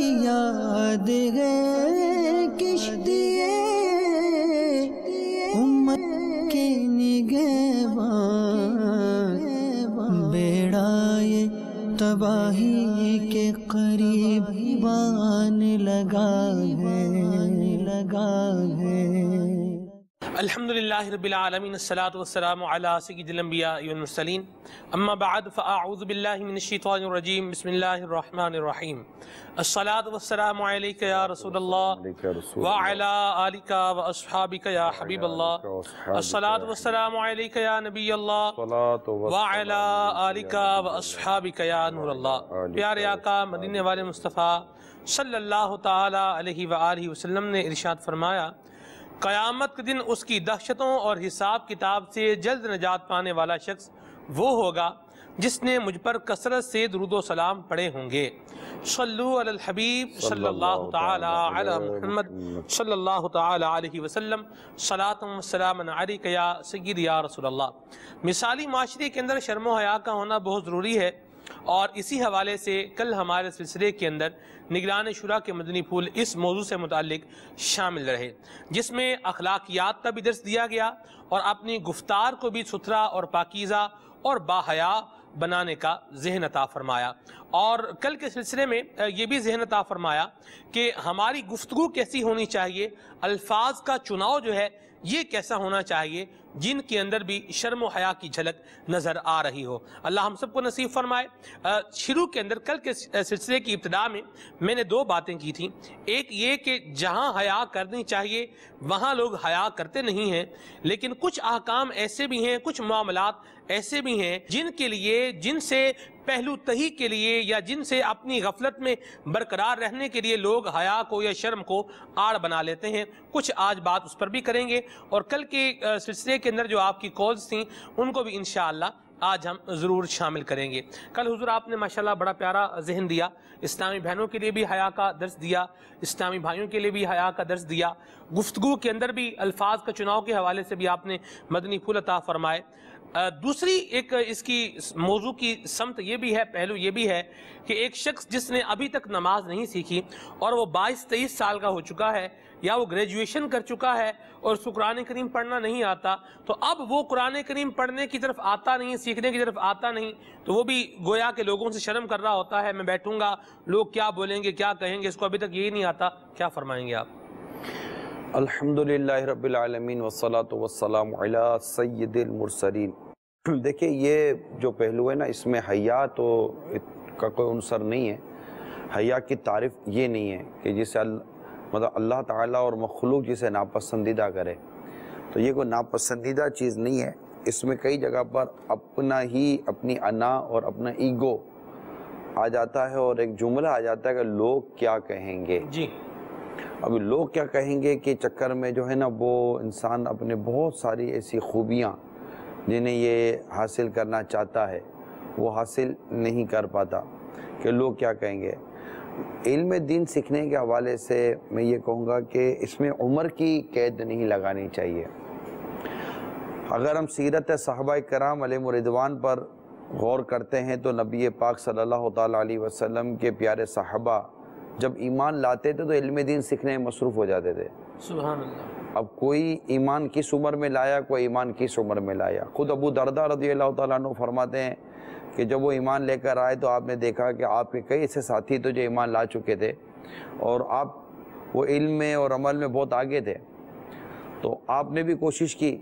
یاد ہے کشتیے امت کے نگہبان، بیڑا یہ تباہی کے قریب آنے لگا ہے۔ الحمدللہ رب العالمین، الصلاة والسلام علی سید الانبیاء والمرسلین، اما بعد فاعوذ باللہ من الشیطان الرجیم، بسم اللہ الرحمن الرحیم۔ الصلاة والسلام علیکہ یا رسول اللہ وعلی آلکہ واصحابکہ یا حبیب اللہ، الصلاة والسلام علیکہ یا نبی اللہ وعلی آلکہ واصحابکہ یا نور اللہ۔ پیارے آقا مدینے والے مصطفیٰ صلی اللہ تعالی علیہ وآلہ وسلم نے ارشاد فرمایا، قیامت کے دن اس کی دہشتوں اور حساب کتاب سے جلد نجات پانے والا شخص وہ ہوگا جس نے مجھ پر کثرت سے درود و سلام پڑھے ہوں گے۔ صلو علی الحبیب صلی اللہ تعالی علی محمد صلی اللہ تعالی علیہ وسلم، صلاۃ و سلام علیک یا سید یا رسول اللہ۔ مثالی معاشرے کے اندر شرم و حیا کا ہونا بہت ضروری ہے، اور اسی حوالے سے کل ہمارے سلسلے کے اندر نگران شورا کے مدنی پھول اس موضوع سے متعلق شامل رہے، جس میں اخلاقیات کا بھی درس دیا گیا اور اپنی گفتار کو بھی ستھرا اور پاکیزہ اور باحیا بنانے کا ذہن عطا فرمایا۔ اور کل کے سلسلے میں یہ بھی ذہن عطا فرمایا کہ ہماری گفتگو کیسی ہونی چاہیے، الفاظ کا چناؤ جو ہے یہ کیسا ہونا چاہیے جن کے اندر بھی شرم و حیا کی جھلک نظر آ رہی ہو۔ اللہ ہم سب کو نصیب فرمائے۔ شروع کے اندر کل کے سلسلے کی ابتدا میں نے دو باتیں کی تھیں، ایک یہ کہ جہاں حیا کرنی چاہیے وہاں لوگ حیا کرتے نہیں ہیں، لیکن کچھ احکام ایسے بھی ہیں، کچھ معاملات ایسے بھی ہیں جن سے پہلو تہی کے لیے یا جن سے اپنی غفلت میں برقرار رہنے کے لیے لوگ حیا کو یا شرم کو آڑ بنا لیتے ہیں۔ کچھ آج بات اس پر بھی کریں گے، اور کل کے سلسلے کے اندر جو آپ کی کالز تھیں ان کو بھی انشاءاللہ آج ہم ضرور شامل کریں گے۔ کل حضور آپ نے ماشاءاللہ بڑا پیارا ذہن دیا، اسلامی بہنوں کے لیے بھی حیا کا درس دیا، اسلامی بھائیوں کے لیے بھی حیا کا درس دیا، گفتگو کے اندر بھی الفاظ کا چناؤ کے حوالے سے بھی آپ نے مدنی پھول عطا فرمائے۔ دوسری ایک اس کی موضوع کی سمت یہ بھی ہے، پہلو یہ بھی ہے کہ ایک شخص جس نے ابھی تک نماز نہیں سیکھی اور وہ 22-23 سال کا ہو چکا ہے یا وہ گریجویشن کر چکا ہے اور اس کو قرآن کریم پڑھنا نہیں آتا، تو اب وہ قرآن کریم پڑھنے کی طرف آتا نہیں، سیکھنے کی طرف آتا نہیں، تو وہ بھی گویا کہ لوگوں سے شرم کر رہا ہوتا ہے، میں بیٹھوں گا لوگ کیا بولیں گے کیا کہیں گے، اس کو ابھی تک یہی نہیں آتا، کیا فرمائیں گے آپ؟ الحمدللہ رب العالمین والصلاة والسلام علی سید المرسلین۔ دیکھیں یہ جو پہلو ہے نا، اس میں حیا تو کا کوئی عنصر نہیں ہے۔ حیا کی تعریف یہ نہیں ہے کہ جسے مطلب اللہ تعالیٰ اور مخلوق جسے ناپسندیدہ کرے، تو یہ کوئی ناپسندیدہ چیز نہیں ہے۔ اس میں کئی جگہ پر اپنی انا اور اپنا ایگو آ جاتا ہے، اور ایک جملہ آ جاتا ہے کہ لوگ کیا کہیں گے۔ جی، اب لوگ کیا کہیں گے کہ چکر میں جو ہے نا وہ انسان اپنے بہت ساری ایسی خوبیاں جنہیں یہ حاصل کرنا چاہتا ہے وہ حاصل نہیں کر پاتا کہ لوگ کیا کہیں گے۔ علم دین سیکھنے کے حوالے سے میں یہ کہوں گا کہ اس میں عمر کی قید نہیں لگانی چاہیے۔ اگر ہم سیرت صحابہ کرام علیہم رضوان پر غور کرتے ہیں تو نبی پاک صلی اللہ تعالیٰ علیہ وسلم کے پیارے صحابہ جب ایمان لاتے تھے تو علم دین سیکھنے میں مصروف ہو جاتے تھے۔ سبحان اللہ۔ اب کوئی ایمان کس عمر میں لایا، کوئی ایمان کس عمر میں لایا۔ خود ابو درداء رضی اللہ تعالیٰ عنہ فرماتے ہیں کہ جب وہ ایمان لے کر آئے تو آپ نے دیکھا کہ آپ کے کئی ایسے ساتھی تو جو ایمان لا چکے تھے اور آپ وہ علم میں اور عمل میں بہت آگے تھے، تو آپ نے بھی کوشش کی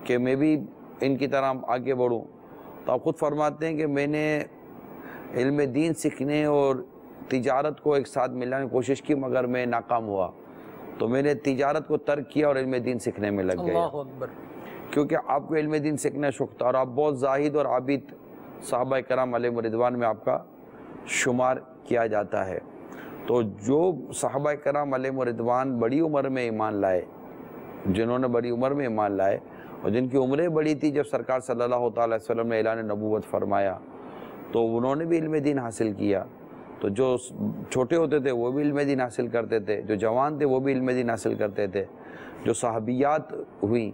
کہ میں بھی ان کی طرح آگے بڑھوں۔ تو آپ خود فرماتے ہیں کہ میں نے علم دین سیکھنے اور تجارت کو ایک ساتھ ملانے کی کوشش کی مگر میں ناکام ہوا، تو میں نے تجارت کو ترک کیا اور علم دین سیکھنے میں لگ گیا۔ اللہ اکبر۔ کیونکہ آپ کو علم دین سیکھنا شوق تھا اور آپ بہت زاہد اور عابد صحابہ کرام علیہم رضوان میں آپ کا شمار کیا جاتا ہے۔ تو جو صحابہ کرام علیہم رضوان بڑی عمر میں ایمان لائے، جنہوں نے بڑی عمر میں ایمان لائے اور جن کی عمریں بڑی تھی جب سرکار صلی اللہ تعالیٰ علیہ وسلم نے اعلان نبوت فرمایا تو انہوں نے بھی علم دین حاصل کیا۔ تو جو چھوٹے ہوتے تھے وہ بھی علم دین حاصل کرتے تھے، جو جوان تھے وہ بھی علم دین حاصل کرتے تھے، جو صحابیات ہوئیں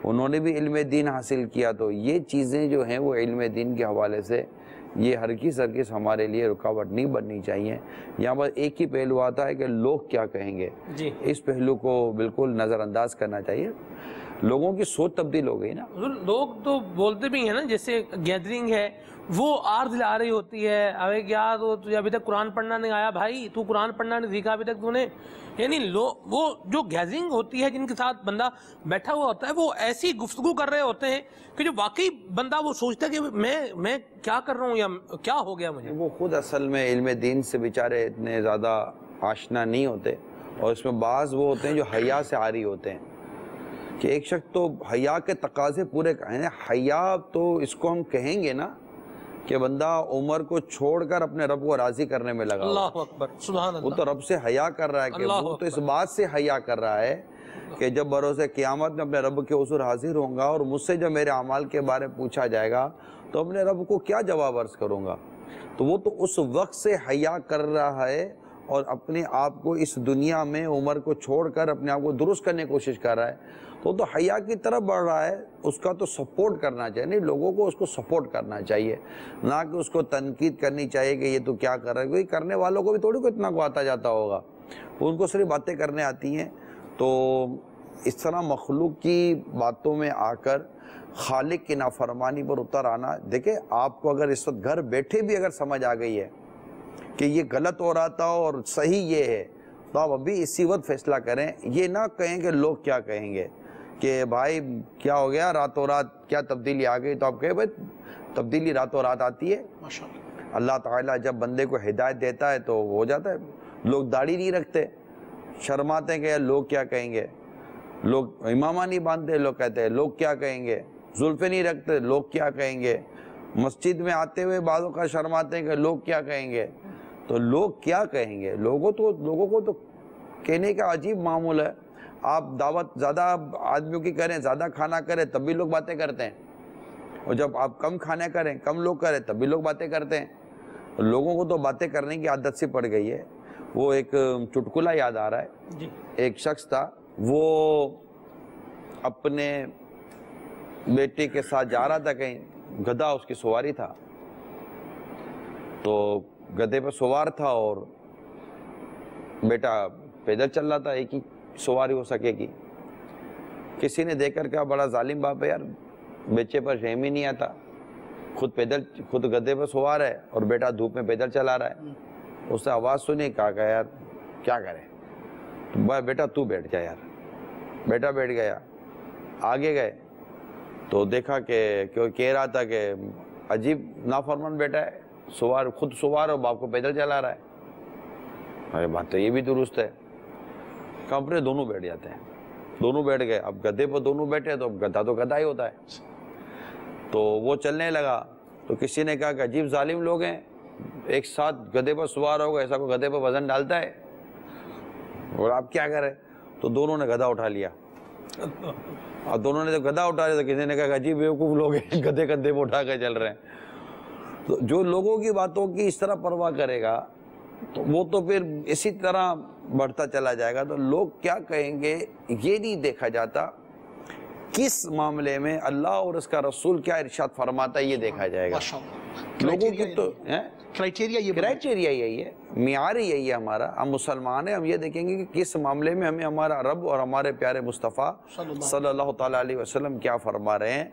انہوں نے بھی علم دین حاصل کیا۔ تو یہ چیزیں جو ہیں وہ علم دین کے حوالے سے یہ ہرگز ہمارے لیے رکاوٹ نہیں بننی چاہیے. یہاں پر ایک ہی پہلو آتا ہے کہ لوگ کیا کہیں گے, اس پہلو کو بالکل نظر انداز کرنا چاہیے. لوگوں کی سوچ تبدیل ہو گئی نا. لوگ تو بولتے بھی ہیں نا, جیسے گیدرنگ ہے وہ آر دلا رہی ہوتی ہے, ابے کیا تو تجھے ابھی تک قرآن پڑھنا نہیں آیا بھائی, تو قرآن پڑھنا نہیں سیکھا ابھی تک تو نے. یعنی وہ جو گیدرنگ ہوتی ہے جن کے ساتھ بندہ بیٹھا ہوا ہوتا ہے, وہ ایسی گفتگو کر رہے ہوتے ہیں کہ جو واقعی بندہ وہ سوچتا ہے کہ میں کیا کر رہا ہوں یا کیا ہو گیا مجھے. وہ خود اصل میں علم دین سے بیچارے اتنے زیادہ آشنا نہیں ہوتے, اور اس میں بعض وہ ہوتے ہیں جو حیا سے عاری ہوتے ہیں کہ ایک شخص تو حیا کے تقاضے پورے کریں. حیا تو اس کو ہم کہیں گے نا کہ بندہ عمر کو چھوڑ کر اپنے رب کو راضی کرنے میں لگا. اللہ اکبر, سبحان اللہ. وہ تو رب سے حیا کر رہا ہے کہ وہ تو اس بات سے حیا کر رہا ہے کہ جب بروز قیامت میں اپنے رب کے حضور حاضر ہوں گا اور مجھ سے جب میرے اعمال کے بارے پوچھا جائے گا تو اپنے رب کو کیا جواب عرض کروں گا. تو وہ تو اس وقت سے حیا کر رہا ہے اور اپنے آپ کو اس دنیا میں عمر کو چھوڑ کر اپنے آپ کو درست کرنے کی کوشش کر رہا ہے. تو حیا کی طرف بڑھ رہا ہے, اس کا تو سپورٹ کرنا چاہیے. نہیں, لوگوں کو اس کو سپورٹ کرنا چاہیے, نہ کہ اس کو تنقید کرنی چاہیے کہ یہ تو کیا کر رہا ہے. کوئی کرنے والوں کو بھی تھوڑی کو اتنا کو آتا جاتا ہوگا, ان کو صرف باتیں کرنے آتی ہیں. تو اس طرح مخلوق کی باتوں میں آ کر خالق کی نافرمانی پر اتر آنا. دیکھیں, آپ کو اگر اس وقت گھر بیٹھے بھی اگر سمجھ آ گئی ہے کہ یہ غلط ہو رہا تھا اور صحیح یہ ہے, تو آپ ابھی اسی وقت فیصلہ کریں. یہ نہ کہیں کہ لوگ کیا کہیں گے کہ بھائی کیا ہو گیا, راتوں رات کیا تبدیلی آ گئی. تو آپ کہیں بھائی تبدیلی راتوں رات آتی ہے. اللہ تعالیٰ جب بندے کو ہدایت دیتا ہے تو ہو جاتا ہے. لوگ داڑھی نہیں رکھتے, شرماتے ہیں کہ یار لوگ کیا کہیں گے. لوگ امامہ نہیں باندھتے, لوگ کہتے ہیں لوگ کیا کہیں گے. زلفیں نہیں رکھتے, لوگ کیا کہیں گے. مسجد میں آتے ہوئے بعضوں کا شرماتے ہیں کہ لوگ کیا کہیں گے. تو لوگ کیا کہیں گے, لوگوں کو تو کہنے کا عجیب معمول ہے. آپ دعوت زیادہ آدمیوں کی کریں, زیادہ کھانا کریں, تب بھی لوگ باتیں کرتے ہیں. اور جب آپ کم کھانے کریں, کم لوگ کریں, تب بھی لوگ باتیں کرتے ہیں. لوگوں کو تو باتیں کرنے کی عادت سی پڑ گئی ہے. وہ ایک چٹکلا یاد آ رہا ہے. ایک شخص تھا, وہ اپنے بیٹے کے ساتھ جا رہا تھا کہیں, گدھا اس کی سواری تھا. تو گدھے پہ سوار تھا اور بیٹا پیدل چل رہا تھا, ایک ہی سواری ہو سکے گی. کسی نے دیکھ کر کہا بڑا ظالم باپ ہے یار, بچے پر رحم ہی نہیں آتا, خود گدھے پر سوار ہے اور بیٹا دھوپ میں پیدل چلا رہا ہے. اس نے آواز سنی, کہا کہ یار کیا کرے, بیٹا تو بیٹھ جا یار. بیٹا بیٹھ گیا. آگے گئے تو دیکھا کہ کہہ رہا تھا کہ عجیب نافرمان بیٹا ہے, خود سوار اور باپ کو پیدل چلا رہا ہے. ارے بات تو یہ بھی درست ہے. کمرے دونوں بیٹھ جاتے ہیں, دونوں بیٹھ گئے. اب گدھے پر دونوں بیٹھے تو اب گدھا تو گدھا ہی ہوتا ہے. تو وہ چلنے لگا تو کسی نے کہا کہ عجیب ظالم لوگ ہیں, ایک ساتھ گدھے پر سوار ہوگا, ایسا کوئی گدھے پر وزن ڈالتا ہے, اور آپ کیا کریں. تو دونوں نے گدھا اٹھا لیا. اور دونوں نے جب گدھا اٹھا لیا تو کسی نے کہا کہ عجیب بیوقوف لوگ ہیں, گدھے کندھے پہ اٹھا کے چل رہے ہیں. تو جو لوگوں کی باتوں کی اس طرح پرواہ کرے گا تو وہ تو پھر اسی طرح بڑھتا چلا جائے گا. تو لوگ کیا کہیں گے یہ نہیں دیکھا جاتا, کس معاملے میں اللہ اور اس کا رسول کیا ارشاد فرماتا ہے یہ دیکھا جائے گا. لوگوں کی تو کرائٹیریا یہی ہے, معیار یہی ہے ہمارا. ہم مسلمان ہیں, ہم یہ دیکھیں گے کہ کس معاملے میں ہمیں ہمارا رب اور ہمارے پیارے مصطفیٰ صلی اللہ تعالیٰ علیہ وسلم کیا فرما رہے ہیں.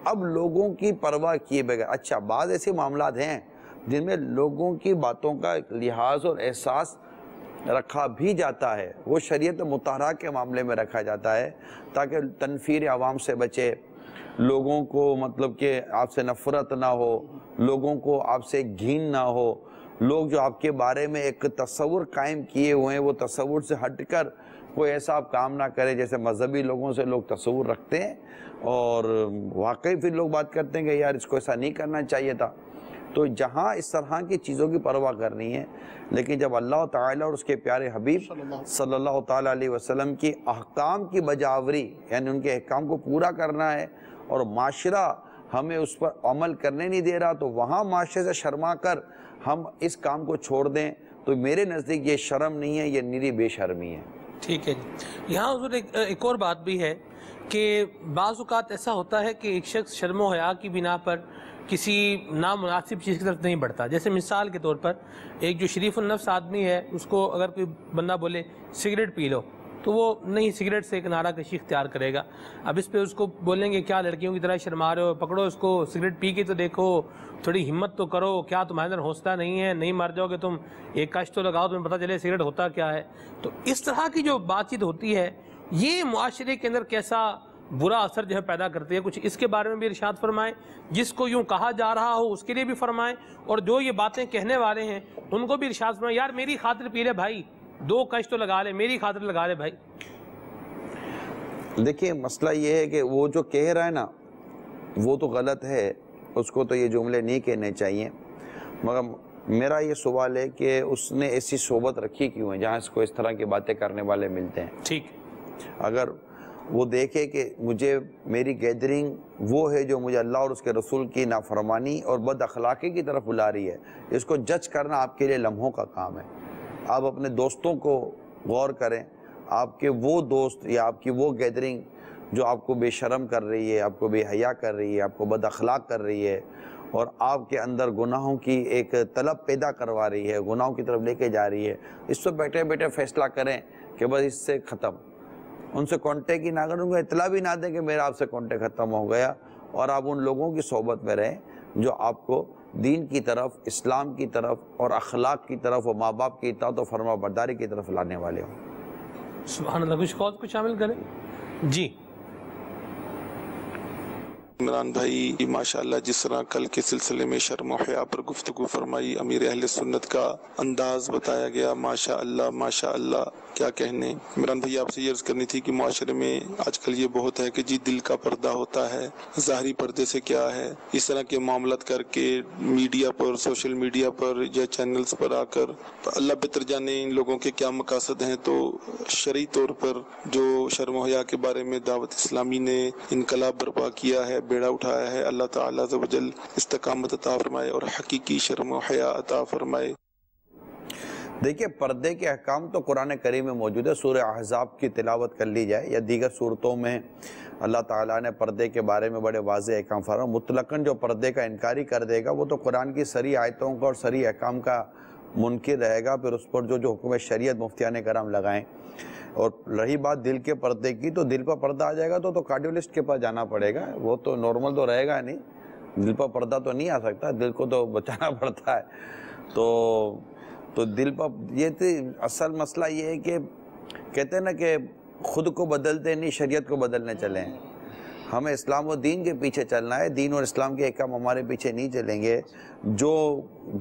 اب لوگوں کی پرواہ کیے بغیر, اچھا بعض ایسے معاملات ہیں جن میں لوگوں کی باتوں کا لحاظ اور احساس رکھا بھی جاتا ہے, وہ شریعت مطہرہ کے معاملے میں رکھا جاتا ہے تاکہ تنفیر عوام سے بچے, لوگوں کو مطلب کہ آپ سے نفرت نہ ہو, لوگوں کو آپ سے گھین نہ ہو. لوگ جو آپ کے بارے میں ایک تصور قائم کیے ہوئے ہیں, وہ تصور سے ہٹ کر کوئی ایسا آپ کام نہ کرے جیسے مذہبی لوگوں سے لوگ تصور رکھتے ہیں, اور واقعی پھر لوگ بات کرتے ہیں کہ یار اس کو ایسا نہیں کرنا چاہیے تھا. تو جہاں اس طرح کی چیزوں کی پرواہ کرنی ہے, لیکن جب اللہ تعالیٰ اور اس کے پیارے حبیب صلی اللہ تعالیٰ علیہ وسلم کی احکام کی بجاوری, یعنی ان کے احکام کو پورا کرنا ہے اور معاشرہ ہمیں اس پر عمل کرنے نہیں دے رہا, تو وہاں معاشرے سے شرما کر ہم اس کام کو چھوڑ دیں, تو میرے نزدیک یہ شرم نہیں ہے, یہ نری بے شرمی ہے. ٹھیک ہے جی. یہاں حضور ایک اور بات بھی ہے کہ بعض اوقات ایسا ہوتا ہے کہ ایک شخص شرم و حیا کی بنا پر کسی نامناسب چیز کی طرف نہیں بڑھتا. جیسے مثال کے طور پر ایک جو شریف النفس آدمی ہے اس کو اگر کوئی بندہ بولے سگریٹ پی لو تو وہ نہیں سگریٹ سے کنارہ کشی اختیار کرے گا. اب اس پہ اس کو بولیں گے کیا لڑکیوں کی طرح شرما رہے ہو, پکڑو اس کو, سگریٹ پی کے تو دیکھو, تھوڑی ہمت تو کرو, کیا تمہارے اندر حوصلہ نہیں ہے, نہیں مر جاؤ گے تم, ایک کش تو لگاؤ تمہیں پتہ چلے سگریٹ ہوتا کیا ہے. تو اس طرح کی جو بات چیت ہوتی ہے یہ معاشرے کے اندر کیسا برا اثر جو ہے پیدا کرتی ہے. کچھ اس کے بارے میں بھی ارشاد فرمائیں, جس کو یوں کہا جا رہا ہو اس کے لیے بھی فرمائیں, اور جو یہ باتیں کہنے والے ہیں ان کو بھی ارشاد فرمائیں یار میری خاطر پی لے بھائی, 2 کش تو لگا لے, میری خاطر لگا لے بھائی. دیکھیں مسئلہ یہ ہے کہ وہ جو کہہ رہا ہے نا وہ تو غلط ہے, اس کو تو یہ جملے نہیں کہنے چاہیے, مگر میرا یہ سوال ہے کہ اس نے ایسی صحبت رکھی کیوں ہے جہاں اس کو اس طرح کی باتیں کرنے والے ملتے ہیں. ٹھیک, اگر وہ دیکھے کہ مجھے میری گیدرنگ وہ ہے جو مجھے اللہ اور اس کے رسول کی نافرمانی اور بد اخلاقی کی طرف بلا رہی ہے, اس کو جج کرنا آپ کے لیے لمحوں کا کام ہے. آپ اپنے دوستوں کو غور کریں, آپ کے وہ دوست یا آپ کی وہ گیدرنگ جو آپ کو بے شرم کر رہی ہے, آپ کو بے حیا کر رہی ہے, آپ کو بد اخلاق کر رہی ہے اور آپ کے اندر گناہوں کی ایک طلب پیدا کروا رہی ہے, گناہوں کی طرف لے کے جا رہی ہے, اس سے بیٹھے بیٹھے فیصلہ کریں کہ بس اس سے ختم, ان سے کانٹیکٹ ہی نہ کریں, ان کو اطلاع بھی نہ دیں کہ میرا آپ سے کانٹیکٹ ختم ہو گیا, اور آپ ان لوگوں کی صحبت میں رہیں جو آپ کو دین کی طرف, اسلام کی طرف اور اخلاق کی طرف اور ماں باپ کی اطاعت و فرما برداری کی طرف لانے والے ہوں. سبحان اللہ. کچھ خود کو شامل کریں. جی عمران بھائی ماشاءاللہ جس طرح کل کے سلسلے میں شرم و حیا پر گفتگو فرمائی, امیر اہل سنت کا انداز بتایا گیا, ماشاءاللہ کیا کہنے. عمران بھائی آپ سے یہ عرض کرنی تھی کہ معاشرے میں آج کل یہ بہت ہے کہ جی دل کا پردہ ہوتا ہے, ظاہری پردے سے کیا ہے, اس طرح کے معاملات کر کے میڈیا پر, سوشل میڈیا پر یا چینلز پر آ کر اللہ بہتر جانے ان لوگوں کے کیا مقاصد ہیں. تو شرعی طور پر جو شرم و حیا کے بارے میں دعوت اسلامی نے انقلاب برپا کیا ہے, بیڑا اٹھایا ہے, اللہ تعالیٰ عز و جل استقامت عطا فرمائے اور حقیقی شرم و حیا عطا فرمائے. دیکھیے پردے کے احکام تو قرآن کریم میں موجود ہے, سورہ احزاب کی تلاوت کر لی جائے یا دیگر صورتوں میں اللہ تعالیٰ نے پردے کے بارے میں بڑے واضح احکام فرمائے. مطلقاً جو پردے کا انکاری کر دے گا وہ تو قرآن کی صریح آیتوں کا اور صریح احکام کا منکر رہے گا, پھر اس پر جو حکم شریعت مفتیان کرام لگائیں. اور رہی بات دل کے پردے کی, تو دل پر پردہ آ جائے گا تو کارڈیولسٹ کے پاس جانا پڑے گا, وہ تو نارمل تو رہے گا نہیں, دل پر پردہ تو نہیں آ سکتا, دل کو تو بچانا پڑتا ہے. تو دل پر یہ اصل مسئلہ یہ ہے کہ کہتے ہیں نا کہ خود کو بدلتے نہیں شریعت کو بدلنے چلیں. ہمیں اسلام و دین کے پیچھے چلنا ہے, دین اور اسلام کے احکام ہمارے پیچھے نہیں چلیں گے.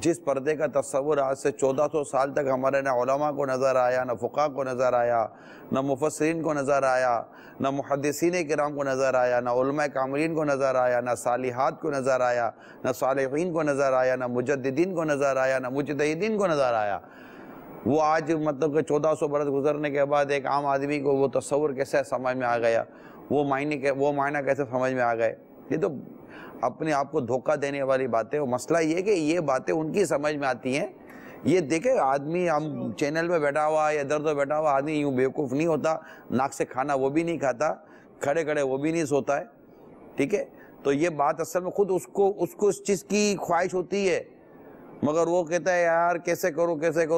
جس پردے کا تصور آج سے 1400 سال تک ہمارے نہ علماء کو نظر آیا, نہ فقہاء کو نظر آیا, نہ مفسرین کو نظر آیا, نہ محدثین کرام کو نظر آیا, نہ علماء کاملین کو نظر آیا, نہ صالحات کو نظر آیا, نہ صالحین کو نظر آیا, نہ مجددین کو نظر آیا, نہ مجتہدین کو نظر آیا, وہ آج مطلب کہ 1400 برس گزرنے کے بعد ایک عام آدمی کو وہ تصور کیسے سمجھ میں آ گیا, وہ معنی کیسے سمجھ میں آ گئے. یہ تو اپنے آپ کو دھوکہ دینے والی باتیں. وہ مسئلہ یہ ہے کہ یہ باتیں ان کی سمجھ میں آتی ہیں. یہ دیکھیں آدمی ہم چینل پہ بیٹھا ہوا یا ادھر تو بیٹھا ہوا آدمی یوں بیوقوف نہیں ہوتا, ناک سے کھانا وہ بھی نہیں کھاتا, کھڑے کھڑے وہ بھی نہیں سوتا ہے, ٹھیک ہے. تو یہ بات اصل میں خود اس کو اس چیز کی خواہش ہوتی ہے, مگر وہ کہتا ہے یار کیسے کرو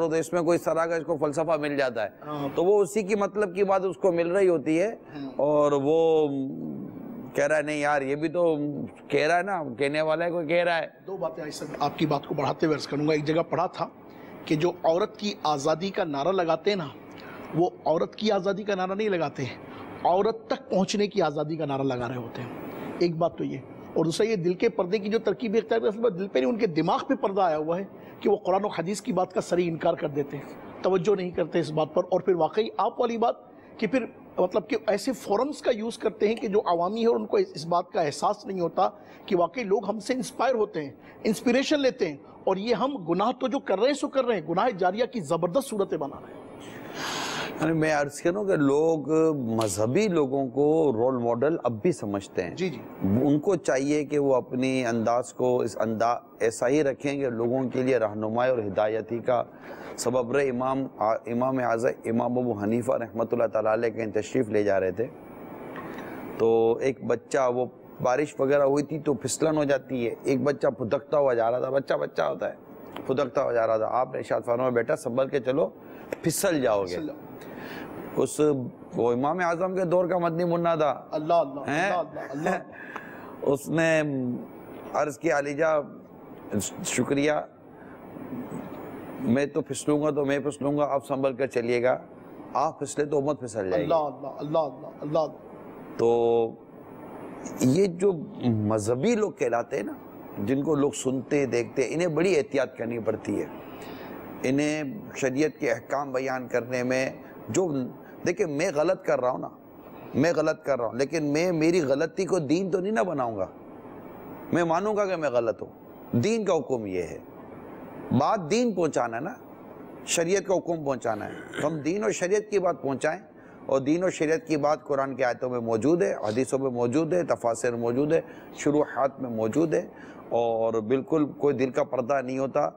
تو اس میں کوئی اس طرح کا اس کو فلسفہ مل جاتا ہے, تو وہ اسی کی مطلب کی بات اس کو مل رہی ہوتی ہے, اور وہ کہہ رہا ہے نہیں یار یہ بھی تو کہہ رہا ہے نا, کہنے والا ہے کوئی کہہ رہا ہے. 2 باتیں آپ کی بات کو بڑھاتے ہوئے عرض کروں گا. ایک جگہ پڑھا تھا کہ جو عورت کی آزادی کا نعرہ لگاتے ہیں نا, وہ عورت کی آزادی کا نعرہ نہیں لگاتے ہیں, عورت تک پہنچنے کی آزادی کا نعرہ لگا رہے ہوتے ہیں. ایک بات تو یہ, اور دوسرا یہ دل کے پردے کی جو ترکیب اختیار کرتے ہیں, دل پہ نہیں ان کے دماغ پہ پردہ آیا ہوا ہے کہ وہ قرآن و حدیث کی بات کا صریح انکار کر دیتے ہیں, توجہ نہیں کرتے اس بات پر. اور پھر واقعی آپ والی بات کہ پھر مطلب کہ ایسے فورمز کا یوز کرتے ہیں کہ جو عوامی ہے اور ان کو اس بات کا احساس نہیں ہوتا کہ واقعی لوگ ہم سے انسپائر ہوتے ہیں, انسپیریشن لیتے ہیں, اور یہ ہم گناہ تو جو کر رہے ہیں سو کر رہے ہیں, گناہ جاریہ کی زبردست صورتیں بنا رہے ہیں. میں عرض کروں کہ لوگ مذہبی لوگوں کو رول ماڈل اب بھی سمجھتے ہیں. جی ان کو چاہیے کہ وہ اپنی انداز کو ایسا ہی رکھیں کہ لوگوں کے لیے رہنمائی اور ہدایتی کا سبب رہے. امام اعظم امام ابو حنیفہ رحمۃ اللہ تعالیٰ علیہ کے تشریف لے جا رہے تھے, تو ایک بچہ وہ بارش وغیرہ ہوئی تھی تو پھسلن ہو جاتی ہے. ایک بچہ پھدکتا ہوا جا رہا تھا, بچہ ہوتا ہے, پھدکتا ہوا جا رہا تھا. آپ نے ارشاد فرمایا بیٹا سنبھل کے چلو, پھسل جاؤ گے. اس وہ امام اعظم کے دور کا مدنی منا تھا. اللہ اللہ اللہ اللہ. اس نے عرض کیا علی جا شکریہ, میں تو پھسلوں گا تو میں پھسلوں گا, آپ سنبھل کر چلیے گا, آپ پھسلے تو امت پھسل جائے گی. اللہ اللہ اللہ اللہ. تو یہ جو مذہبی لوگ کہلاتے ہیں نا, جن کو لوگ سنتے دیکھتے, انہیں بڑی احتیاط کرنی پڑتی ہے. انہیں شریعت کے احکام بیان کرنے میں جو دیکھیں میں غلط کر رہا ہوں نا, میں غلط کر رہا ہوں, لیکن میں میری غلطی کو دین تو نہیں نہ بناؤں گا. میں مانوں گا کہ میں غلط ہوں. دین کا حکم یہ ہے, بات دین پہنچانا ہے نا, شریعت کا حکم پہنچانا ہے. تو ہم دین اور شریعت کی بات پہنچائیں, اور دین اور شریعت کی بات قرآن کی آیتوں میں موجود ہے, حدیثوں میں موجود ہے, تفاسیر موجود ہے, شروحات میں موجود ہے, اور بالکل کوئی دل کا پردہ نہیں ہوتا.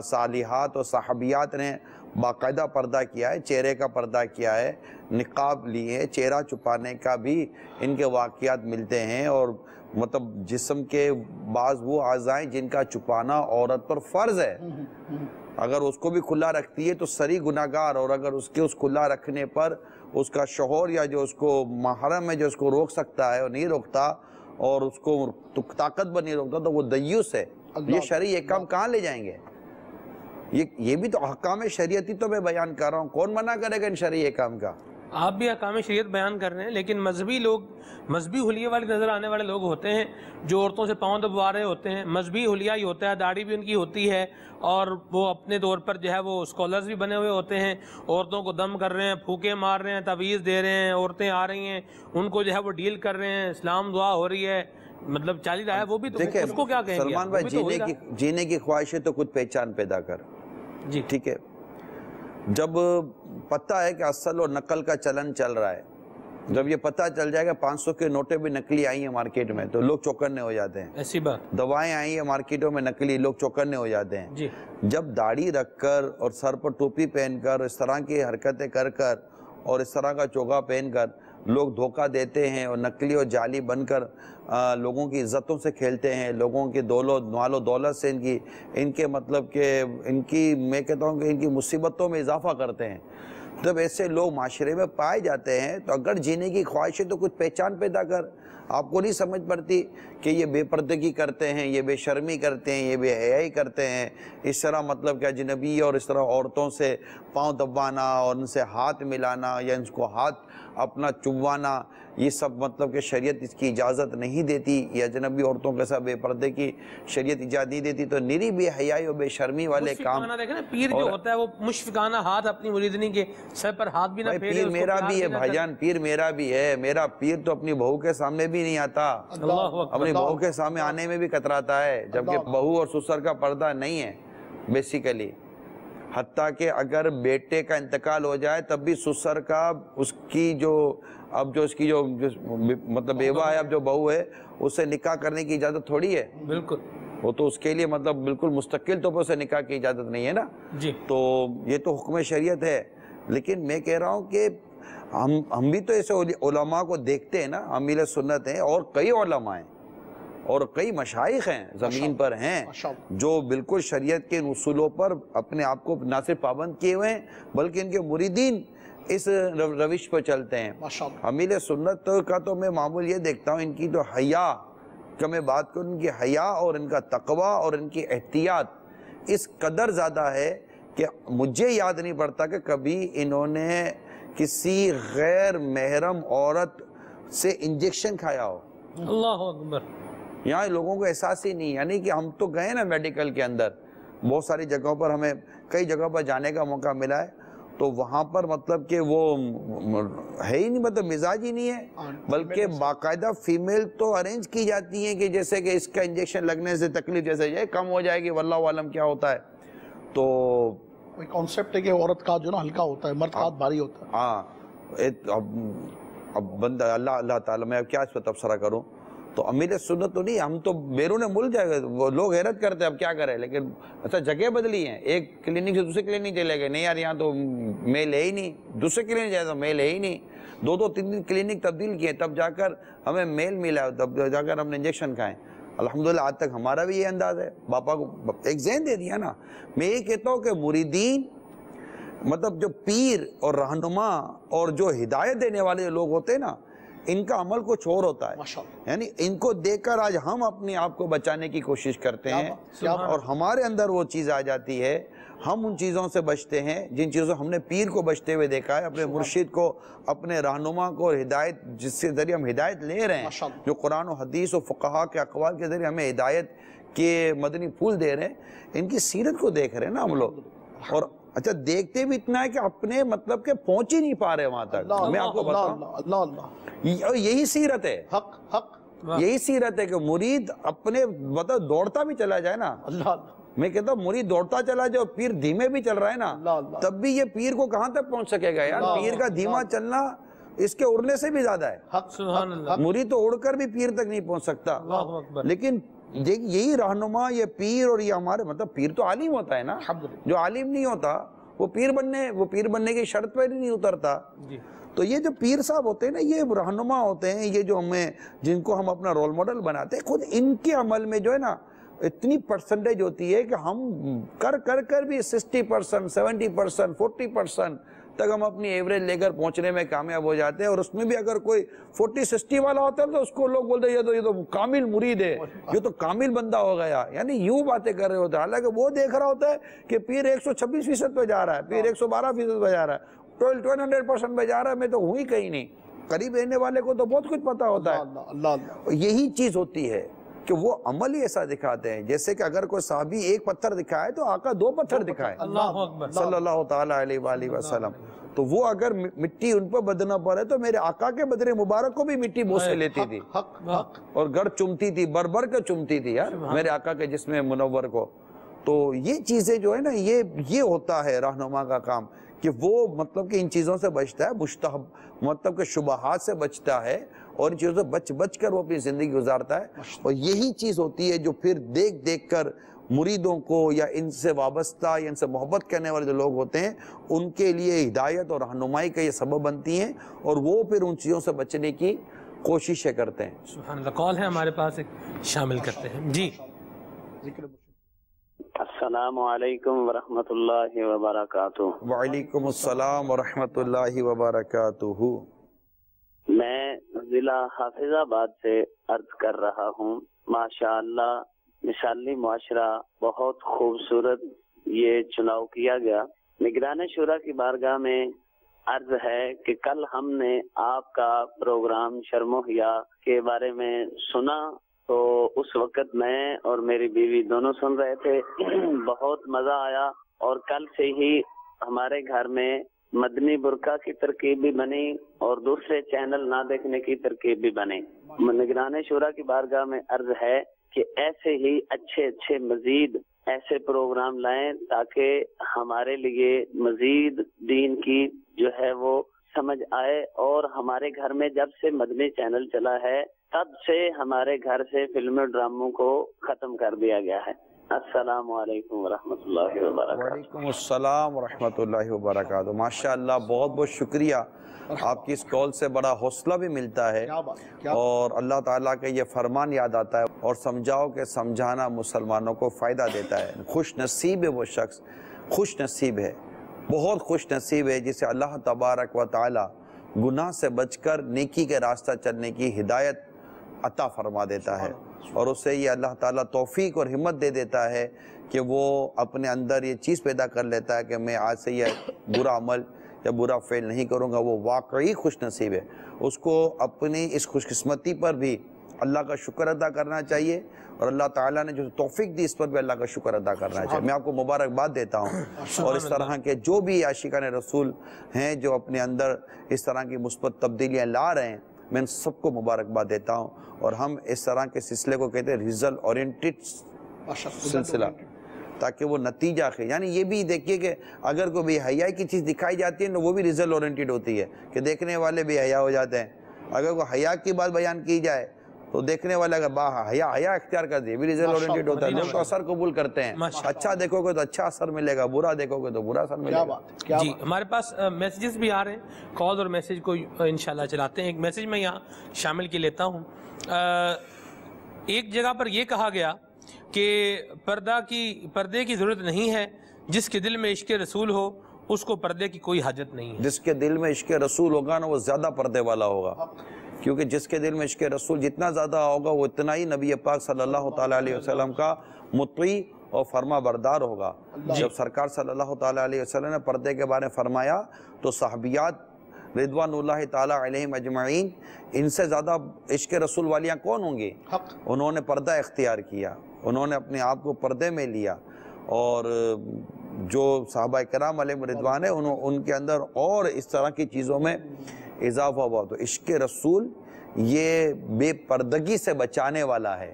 صالحات اور صحابیات نے باقاعدہ پردہ کیا ہے, چہرے کا پردہ کیا ہے, نقاب لیے, چہرہ چھپانے کا بھی ان کے واقعات ملتے ہیں. اور مطلب جسم کے بعض وہ اعضاء جن کا چھپانا عورت پر فرض ہے, اگر اس کو بھی کھلا رکھتی ہے تو سری گناہگار, اور اگر اس کے اس کھلا رکھنے پر اس کا شوہر یا جو اس کو محرم ہے جو اس کو روک سکتا ہے اور نہیں روکتا, اور اس کو طاقت پر نہیں روکتا, تو وہ دیوس ہے. یہ شرعی احکام کہاں لے جائیں گے؟ یہ بھی تو احکام شریعتی تو میں بیان کر رہا ہوں, کون منع کرے گا ان شرعی احکام کا؟ آپ بھی احکام شریعت بیان کر رہے ہیں, لیکن مذہبی لوگ, مذہبی حلیے والے نظر آنے والے لوگ ہوتے ہیں جو عورتوں سے پاؤں دبوا رہے ہوتے ہیں. مذہبی حلیہ ہی ہوتا ہے, داڑھی بھی ان کی ہوتی ہے, اور وہ اپنے طور پر جو ہے وہ اسکالرز بھی بنے ہوئے ہوتے ہیں. عورتوں کو دم کر رہے ہیں, پھوکے مار رہے ہیں, تعویذ دے رہے ہیں, عورتیں آ رہی ہیں ان کو جو ہے وہ ڈیل کر رہے ہیں, اسلام دعا ہو رہی ہے, مطلب چالی رہا ہے. وہ بھی تو اس کو کیا کہیں گے؟ سلمان بھائی, جینے کی خواہش ہے تو کچھ پہچان پیدا کر. جی ٹھیک ہے, جب پتہ ہے کہ اصل اور نقل کا چلن چل رہا ہے, جب یہ پتہ چل جائے گا 500 کے نوٹیں بھی نقلی آئی ہیں مارکیٹ میں, تو لوگ چوکنے ہو جاتے ہیں. ایسی بات. دوائیں آئی ہیں مارکیٹوں میں نقلی, لوگ چوکنے ہو جاتے ہیں. جی. جب داڑھی رکھ کر اور سر پر ٹوپی پہن کر اس طرح کی حرکتیں کر کر اور اس طرح کا چوگا پہن کر لوگ دھوکہ دیتے ہیں اور نقلی اور جعلی بن کر لوگوں کی عزتوں سے کھیلتے ہیں, لوگوں کے مال و دولت سے ان کے مطلب کہ ان کی, میں کہتا ہوں کہ ان کی مصیبتوں میں اضافہ کرتے ہیں. جب ایسے لوگ معاشرے میں پائے جاتے ہیں تو اگر جینے کی خواہش ہے تو کچھ پہچان پیدا کر. آپ کو نہیں سمجھ پڑتی کہ یہ بے پردگی کرتے ہیں, یہ بے شرمی کرتے ہیں, یہ بے حیائی کرتے ہیں, اس طرح مطلب کہ اجنبی اور اس طرح عورتوں سے پاؤں دبانا اور ان سے ہاتھ ملانا یا ان کو ہاتھ اپنا چبوانا, یہ سب مطلب کہ شریعت اس کی اجازت نہیں دیتی. یہ اجنبی عورتوں کے ساتھ بے پردے کی شریعت اجازت نہیں دیتی. تو نری بے حیائی اور بے شرمی والے کام. دیکھیں نا, پیر جو ہوتا ہے وہ مشفقانہ ہاتھ اپنی مریدنی کے سر پر ہاتھ بھی نہ پھیرے. پیر میرا بھی ہے بھائی جان, پیر میرا بھی ہے. میرا پیر تو اپنی بہو کے سامنے بھی نہیں آتا, اپنی بہو کے سامنے آنے میں بھی کتراتا ہے, جبکہ بہو اور سسر کا پردہ نہیں ہے بیسیکلی. حتیٰ کہ اگر بیٹے کا انتقال ہو جائے تب بھی سسر کا اس کی جو اس کی جو مطلب بیوہ ہے, اب جو بہو ہے, اس سے نکاح کرنے کی اجازت تھوڑی ہے. بالکل, وہ تو اس کے لیے مطلب بالکل مستقل طور پر اسے نکاح کی اجازت نہیں ہے نا. جی. تو یہ تو حکم شریعت ہے. لیکن میں کہہ رہا ہوں کہ ہم بھی تو ایسے علماء کو دیکھتے ہیں نا, امیل سنت ہیں اور کئی علماء ہیں اور کئی مشائخ ہیں زمین پر ہیں جو بالکل شریعت کے اصولوں پر اپنے آپ کو نہ صرف پابند کیے ہوئے ہیں بلکہ ان کے مریدین اس روش پر چلتے ہیں. امیل سنت کا تو میں معمول یہ دیکھتا ہوں, ان کی تو حیا کا میں بات کروں, ان کی حیا اور ان کا تقوی اور ان کی احتیاط اس قدر زیادہ ہے کہ مجھے یاد نہیں پڑتا کہ کبھی انہوں نے کسی غیر محرم عورت سے انجیکشن کھایا ہو. اللہ اکبر. یہاں لوگوں کو احساس ہی نہیں, یعنی کہ ہم تو گئے نا میڈیکل کے اندر, بہت ساری جگہوں پر ہمیں کئی جگہ پر جانے کا موقع ملا ہے, تو وہاں پر مطلب کہ وہ ہے ہی نہیں, مطلب مزاج ہی نہیں ہے, بلکہ باقاعدہ فیمیل تو ارینج کی جاتی ہیں کہ جیسے کہ اس کا انجیکشن لگنے سے تکلیف جیسے یہ کم ہو جائے گی, واللہ عالم کیا ہوتا ہے. تو کانسیپٹ ہے کہ عورت کا جو نا ہلکا ہوتا ہے, مرد کا ہاتھ بھاری ہوتا ہے. ہاں, اب بندہ اللہ تعالیٰ, میں کیا اس پر تبصرہ کروں, تو امیر سنت تو نہیں، ہم تو بیرون ملک جائے گا، وہ لوگ حیرت کرتے ہیں اب کیا کریں، لیکن اچھا جگہ بدلی ہیں، ایک کلینک سے دوسرے کلینک چلے گئے، نہیں یار یہاں تو میل ہے ہی نہیں، دوسرے کلینک جائے تو میل ہے ہی نہیں، 2-3 کلینک تبدیل کیے تب جا کر ہمیں میل ملا، تب جا کر ہم نے انجیکشن کھائیں۔ الحمدللہ آج تک ہمارا بھی یہ انداز ہے، باپا کو ایک ذہن دے دیا نا۔ میں یہ کہتا ہوں کہ مریدین مطلب جو پیر اور رہنما اور جو ہدایت دینے والے جو لوگ ہوتے ہیں نا، ان کا عمل کچھ اور ہوتا ہے، یعنی ان کو دیکھ کر آج ہم اپنے آپ کو بچانے کی کوشش کرتے ہیں اور ہمارے اندر وہ چیز آ جاتی ہے، ہم ان چیزوں سے بچتے ہیں جن چیزوں ہم نے پیر کو بچتے ہوئے دیکھا ہے، اپنے مرشد کو، اپنے رہنما کو، ہدایت جس کے ذریعے ہم ہدایت لے رہے ہیں، جو قرآن و حدیث و فقہا کے اقوال کے ذریعے ہمیں ہدایت کے مدنی پھول دے رہے ہیں، ان کی سیرت کو دیکھ رہے ہیں نا ہم لوگ۔ اور اچھا دیکھتے بھی اتنا ہے کہ اپنے مطلب کہ پہنچ ہی نہیں پا رہے وہاں تک۔ میں آپ کو بتاؤں یہی سیرت ہے، یہی سیرت ہے کہ مرید اپنے مطلب دوڑتا بھی چلا جائے نا، میں کہتا ہوں مرید دوڑتا چلا جائے اور پیر دھیمے بھی چل رہا ہے نا، تب بھی یہ پیر کو کہاں تک پہنچ سکے گا یار؟ پیر کا دھیما چلنا اس کے اڑنے سے بھی زیادہ ہے، مرید تو اڑ کر بھی پیر تک نہیں پہنچ سکتا۔ لیکن یہی رہنما، یہ پیر اور یہ ہمارے مطلب پیر تو عالم ہوتا ہے نا، جو عالم نہیں ہوتا وہ پیر بننے کی شرط پہ نہیں اترتا۔ تو یہ جو پیر صاحب ہوتے ہیں نا، یہ رہنما ہوتے ہیں، یہ جو جن کو ہم اپنا رول ماڈل بناتے ہیں، خود ان کے عمل میں جو ہے نا اتنی پرسنٹیج ہوتی ہے کہ ہم کر بھی 60%، 70%، 40% تک ہم اپنی ایوریج لے کر پہنچنے میں کامیاب ہو جاتے ہیں، اور اس میں بھی اگر کوئی 40-60 والا ہوتا ہے تو اس کو لوگ بولتے ہیں یہ تو کامل مرید ہے، یہ تو کامل بندہ ہو گیا، یعنی یوں باتیں کر رہے ہوتے ہیں، حالانکہ وہ دیکھ رہا ہوتا ہے کہ پیر 126% پہ جا رہا ہے، پیر 112% پہ جا رہا ہے، 100% پہ جا رہا ہے، میں تو ہوں ہی کہیں نہیں۔ قریب رہنے والے کو تو بہت کچھ پتا ہوتا ہے۔ یہی چیز ہوتی ہے کہ وہ عمل ہی ایسا دکھاتے ہیں، جیسے کہ اگر کوئی صحابی 1 پتھر دکھائے تو آقا 2 پتھر دکھائے صلی اللہ تعالیٰ علیہ وآلہ وسلم۔ تو وہ اگر مٹی ان پر بدنا پڑے تو میرے آقا کے بدن مبارک کو بھی مٹی منہ سے لیتی تھی اور گڑ چمتی تھی، بر کے چمتی تھی یار میرے آقا کے جسم منور کو۔ تو یہ چیزیں جو ہے نا، یہ ہوتا ہے رہنما کا کام کہ وہ مطلب کہ ان چیزوں سے بچتا ہے، مشتہب مطلب کہ شبہات سے بچتا ہے، اور ان چیزوں سے بچ کر وہ اپنی زندگی گزارتا ہے۔ اور یہی چیز ہوتی ہے جو پھر دیکھ کر مریدوں کو یا ان سے وابستہ یا ان سے محبت کرنے والے جو لوگ ہوتے ہیں ان کے لیے ہدایت اور رہنمائی کا یہ سبب بنتی ہیں، اور وہ پھر ان چیزوں سے بچنے کی کوششیں کرتے ہیں۔ سبحان اللہ۔ کال ہے ہمارے پاس، ایک شامل کرتے ہیں جی۔ السلام علیکم ورحمۃ اللہ وبرکاتہ۔ وعلیکم السلام ورحمۃ اللہ وبرکاتہ۔ میں ضلع حافظ آباد سے عرض کر رہا ہوں۔ ماشاءاللہ مثالی معاشرہ بہت خوبصورت یہ چناؤ کیا گیا۔ نگران شورا کی بارگاہ میں عرض ہے کہ کل ہم نے آپ کا پروگرام شرم و حیا کے بارے میں سنا، تو اس وقت میں اور میری بیوی دونوں سن رہے تھے، بہت مزہ آیا، اور کل سے ہی ہمارے گھر میں مدنی برقع کی ترکیب بھی بنی اور دوسرے چینل نہ دیکھنے کی ترکیب بھی بنی۔ نگران شورا کی بارگاہ میں عرض ہے کہ ایسے ہی اچھے مزید ایسے پروگرام لائیں تاکہ ہمارے لیے مزید دین کی جو ہے وہ سمجھ آئے، اور ہمارے گھر میں جب سے مدنی چینل چلا ہے تب سے ہمارے گھر سے فلم ڈراموں کو ختم کر دیا گیا ہے۔ السلام علیکم ورحمۃ اللہ وبرکاتہ۔ وعلیکم السلام ورحمۃ اللہ وبرکاتہ۔ ماشاءاللہ، بہت بہت شکریہ، آپ کی اس کال سے بڑا حوصلہ بھی ملتا ہے، اور اللہ تعالیٰ کا یہ فرمان یاد آتا ہے، اور سمجھاؤ کہ سمجھانا مسلمانوں کو فائدہ دیتا ہے۔ خوش نصیب ہے وہ شخص، خوش نصیب ہے، بہت خوش نصیب ہے جسے اللہ تبارک و تعالیٰ گناہ سے بچ کر نیکی کے راستہ چلنے کی ہدایت عطا فرما دیتا ہے، اور اسے یہ اللہ تعالیٰ توفیق اور ہمت دے دیتا ہے کہ وہ اپنے اندر یہ چیز پیدا کر لیتا ہے کہ میں آج سے یہ برا عمل یا برا فعل نہیں کروں گا۔ وہ واقعی خوش نصیب ہے، اس کو اپنی اس خوش قسمتی پر بھی اللہ کا شکر ادا کرنا چاہیے، اور اللہ تعالیٰ نے جو توفیق دی اس پر بھی اللہ کا شکر ادا کرنا چاہیے۔ میں آپ کو مبارکباد دیتا ہوں، اور اس طرح کے جو بھی عاشقان رسول ہیں جو اپنے اندر اس طرح کی مثبت تبدیلیاں لا رہے ہیں، میں ان سب کو مبارکباد دیتا ہوں، اور ہم اس طرح کے سلسلے کو کہتے ہیں ریزلٹ اورینٹڈ سلسلہ، تاکہ وہ نتیجہ یعنی یہ بھی دیکھیے کہ اگر کوئی بے حیائی کی چیز دکھائی جاتی ہے تو وہ بھی ریزلٹ اورینٹڈ ہوتی ہے کہ دیکھنے والے بے حیا ہو جاتے ہیں۔ اگر کوئی حیا کی بات بیان کی جائے تو دیکھنے والے اگر حیا اختیار کر دے، بھی ریزلٹ اورینٹڈ ہوتا ہے، لوگ تو اثر قبول کرتے ہیں، اچھا دیکھو گے تو اچھا اثر ملے گا، برا دیکھو گے تو برا اثر ملے گا۔ جی ہمارے پاس میسیجز بھی آ رہے ہیں، کال اور میسیج کو انشاءاللہ چلاتے ہیں۔ ایک میسیج میں یہاں شامل کی لیتا ہوں۔ ایک جگہ پر یہ کہا گیا کہ پردے کی ضرورت نہیں ہے، جس کے دل میں عشق رسول ہو اس کو پردے کی کوئی حاجت نہیں ہے۔ جس کے دل میں عشق رسول ہوگا نا وہ زیادہ پردے والا ہوگا، کیونکہ جس کے دل میں عشق رسول جتنا زیادہ ہوگا وہ اتنا ہی نبی پاک صلی اللہ تعالیٰ علیہ وسلم کا مطیع اور فرما بردار ہوگا۔ جب سرکار صلی اللہ تعالیٰ علیہ وسلم نے پردے کے بارے میں فرمایا تو صحابیات رضوان اللہ تعالیٰ علیہم اجمعین ان سے زیادہ عشق رسول والیاں کون ہوں گی؟ انہوں نے پردہ اختیار کیا، انہوں نے اپنے آپ کو پردے میں لیا، اور جو صحابہ کرام علیہم رضوان ہے ان کے اندر اور اس طرح کی چیزوں میں اضافہ ہوا۔ تو عشق رسول یہ بے پردگی سے بچانے والا ہے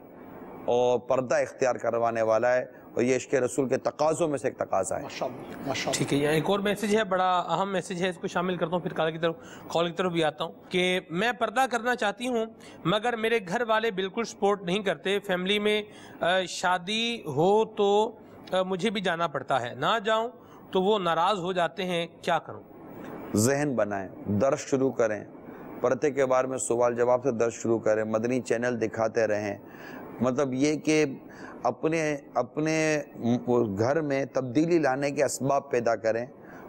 اور پردہ اختیار کروانے والا ہے، اور یہ عشق رسول کے تقاضوں میں سے ایک تقاضا ہے۔ ٹھیک ہے، یہاں ایک اور میسیج ہے، بڑا اہم میسیج ہے، اس کو شامل کرتا ہوں، پھر کال کی طرف بھی آتا ہوں کہ میں پردہ کرنا چاہتی ہوں مگر میرے گھر والے بالکل سپورٹ نہیں کرتے، فیملی میں شادی ہو تو مجھے بھی جانا پڑتا ہے، نہ جاؤں تو وہ ناراض ہو جاتے ہیں، کیا کروں؟ ذہن بنائیں، درس شروع کریں، پردے کے بارے میں سوال جواب سے درس شروع کریں، مدنی چینل دکھاتے رہیں، مطلب یہ کہ اپنے گھر میں تبدیلی لانے کے اسباب پیدا کریں،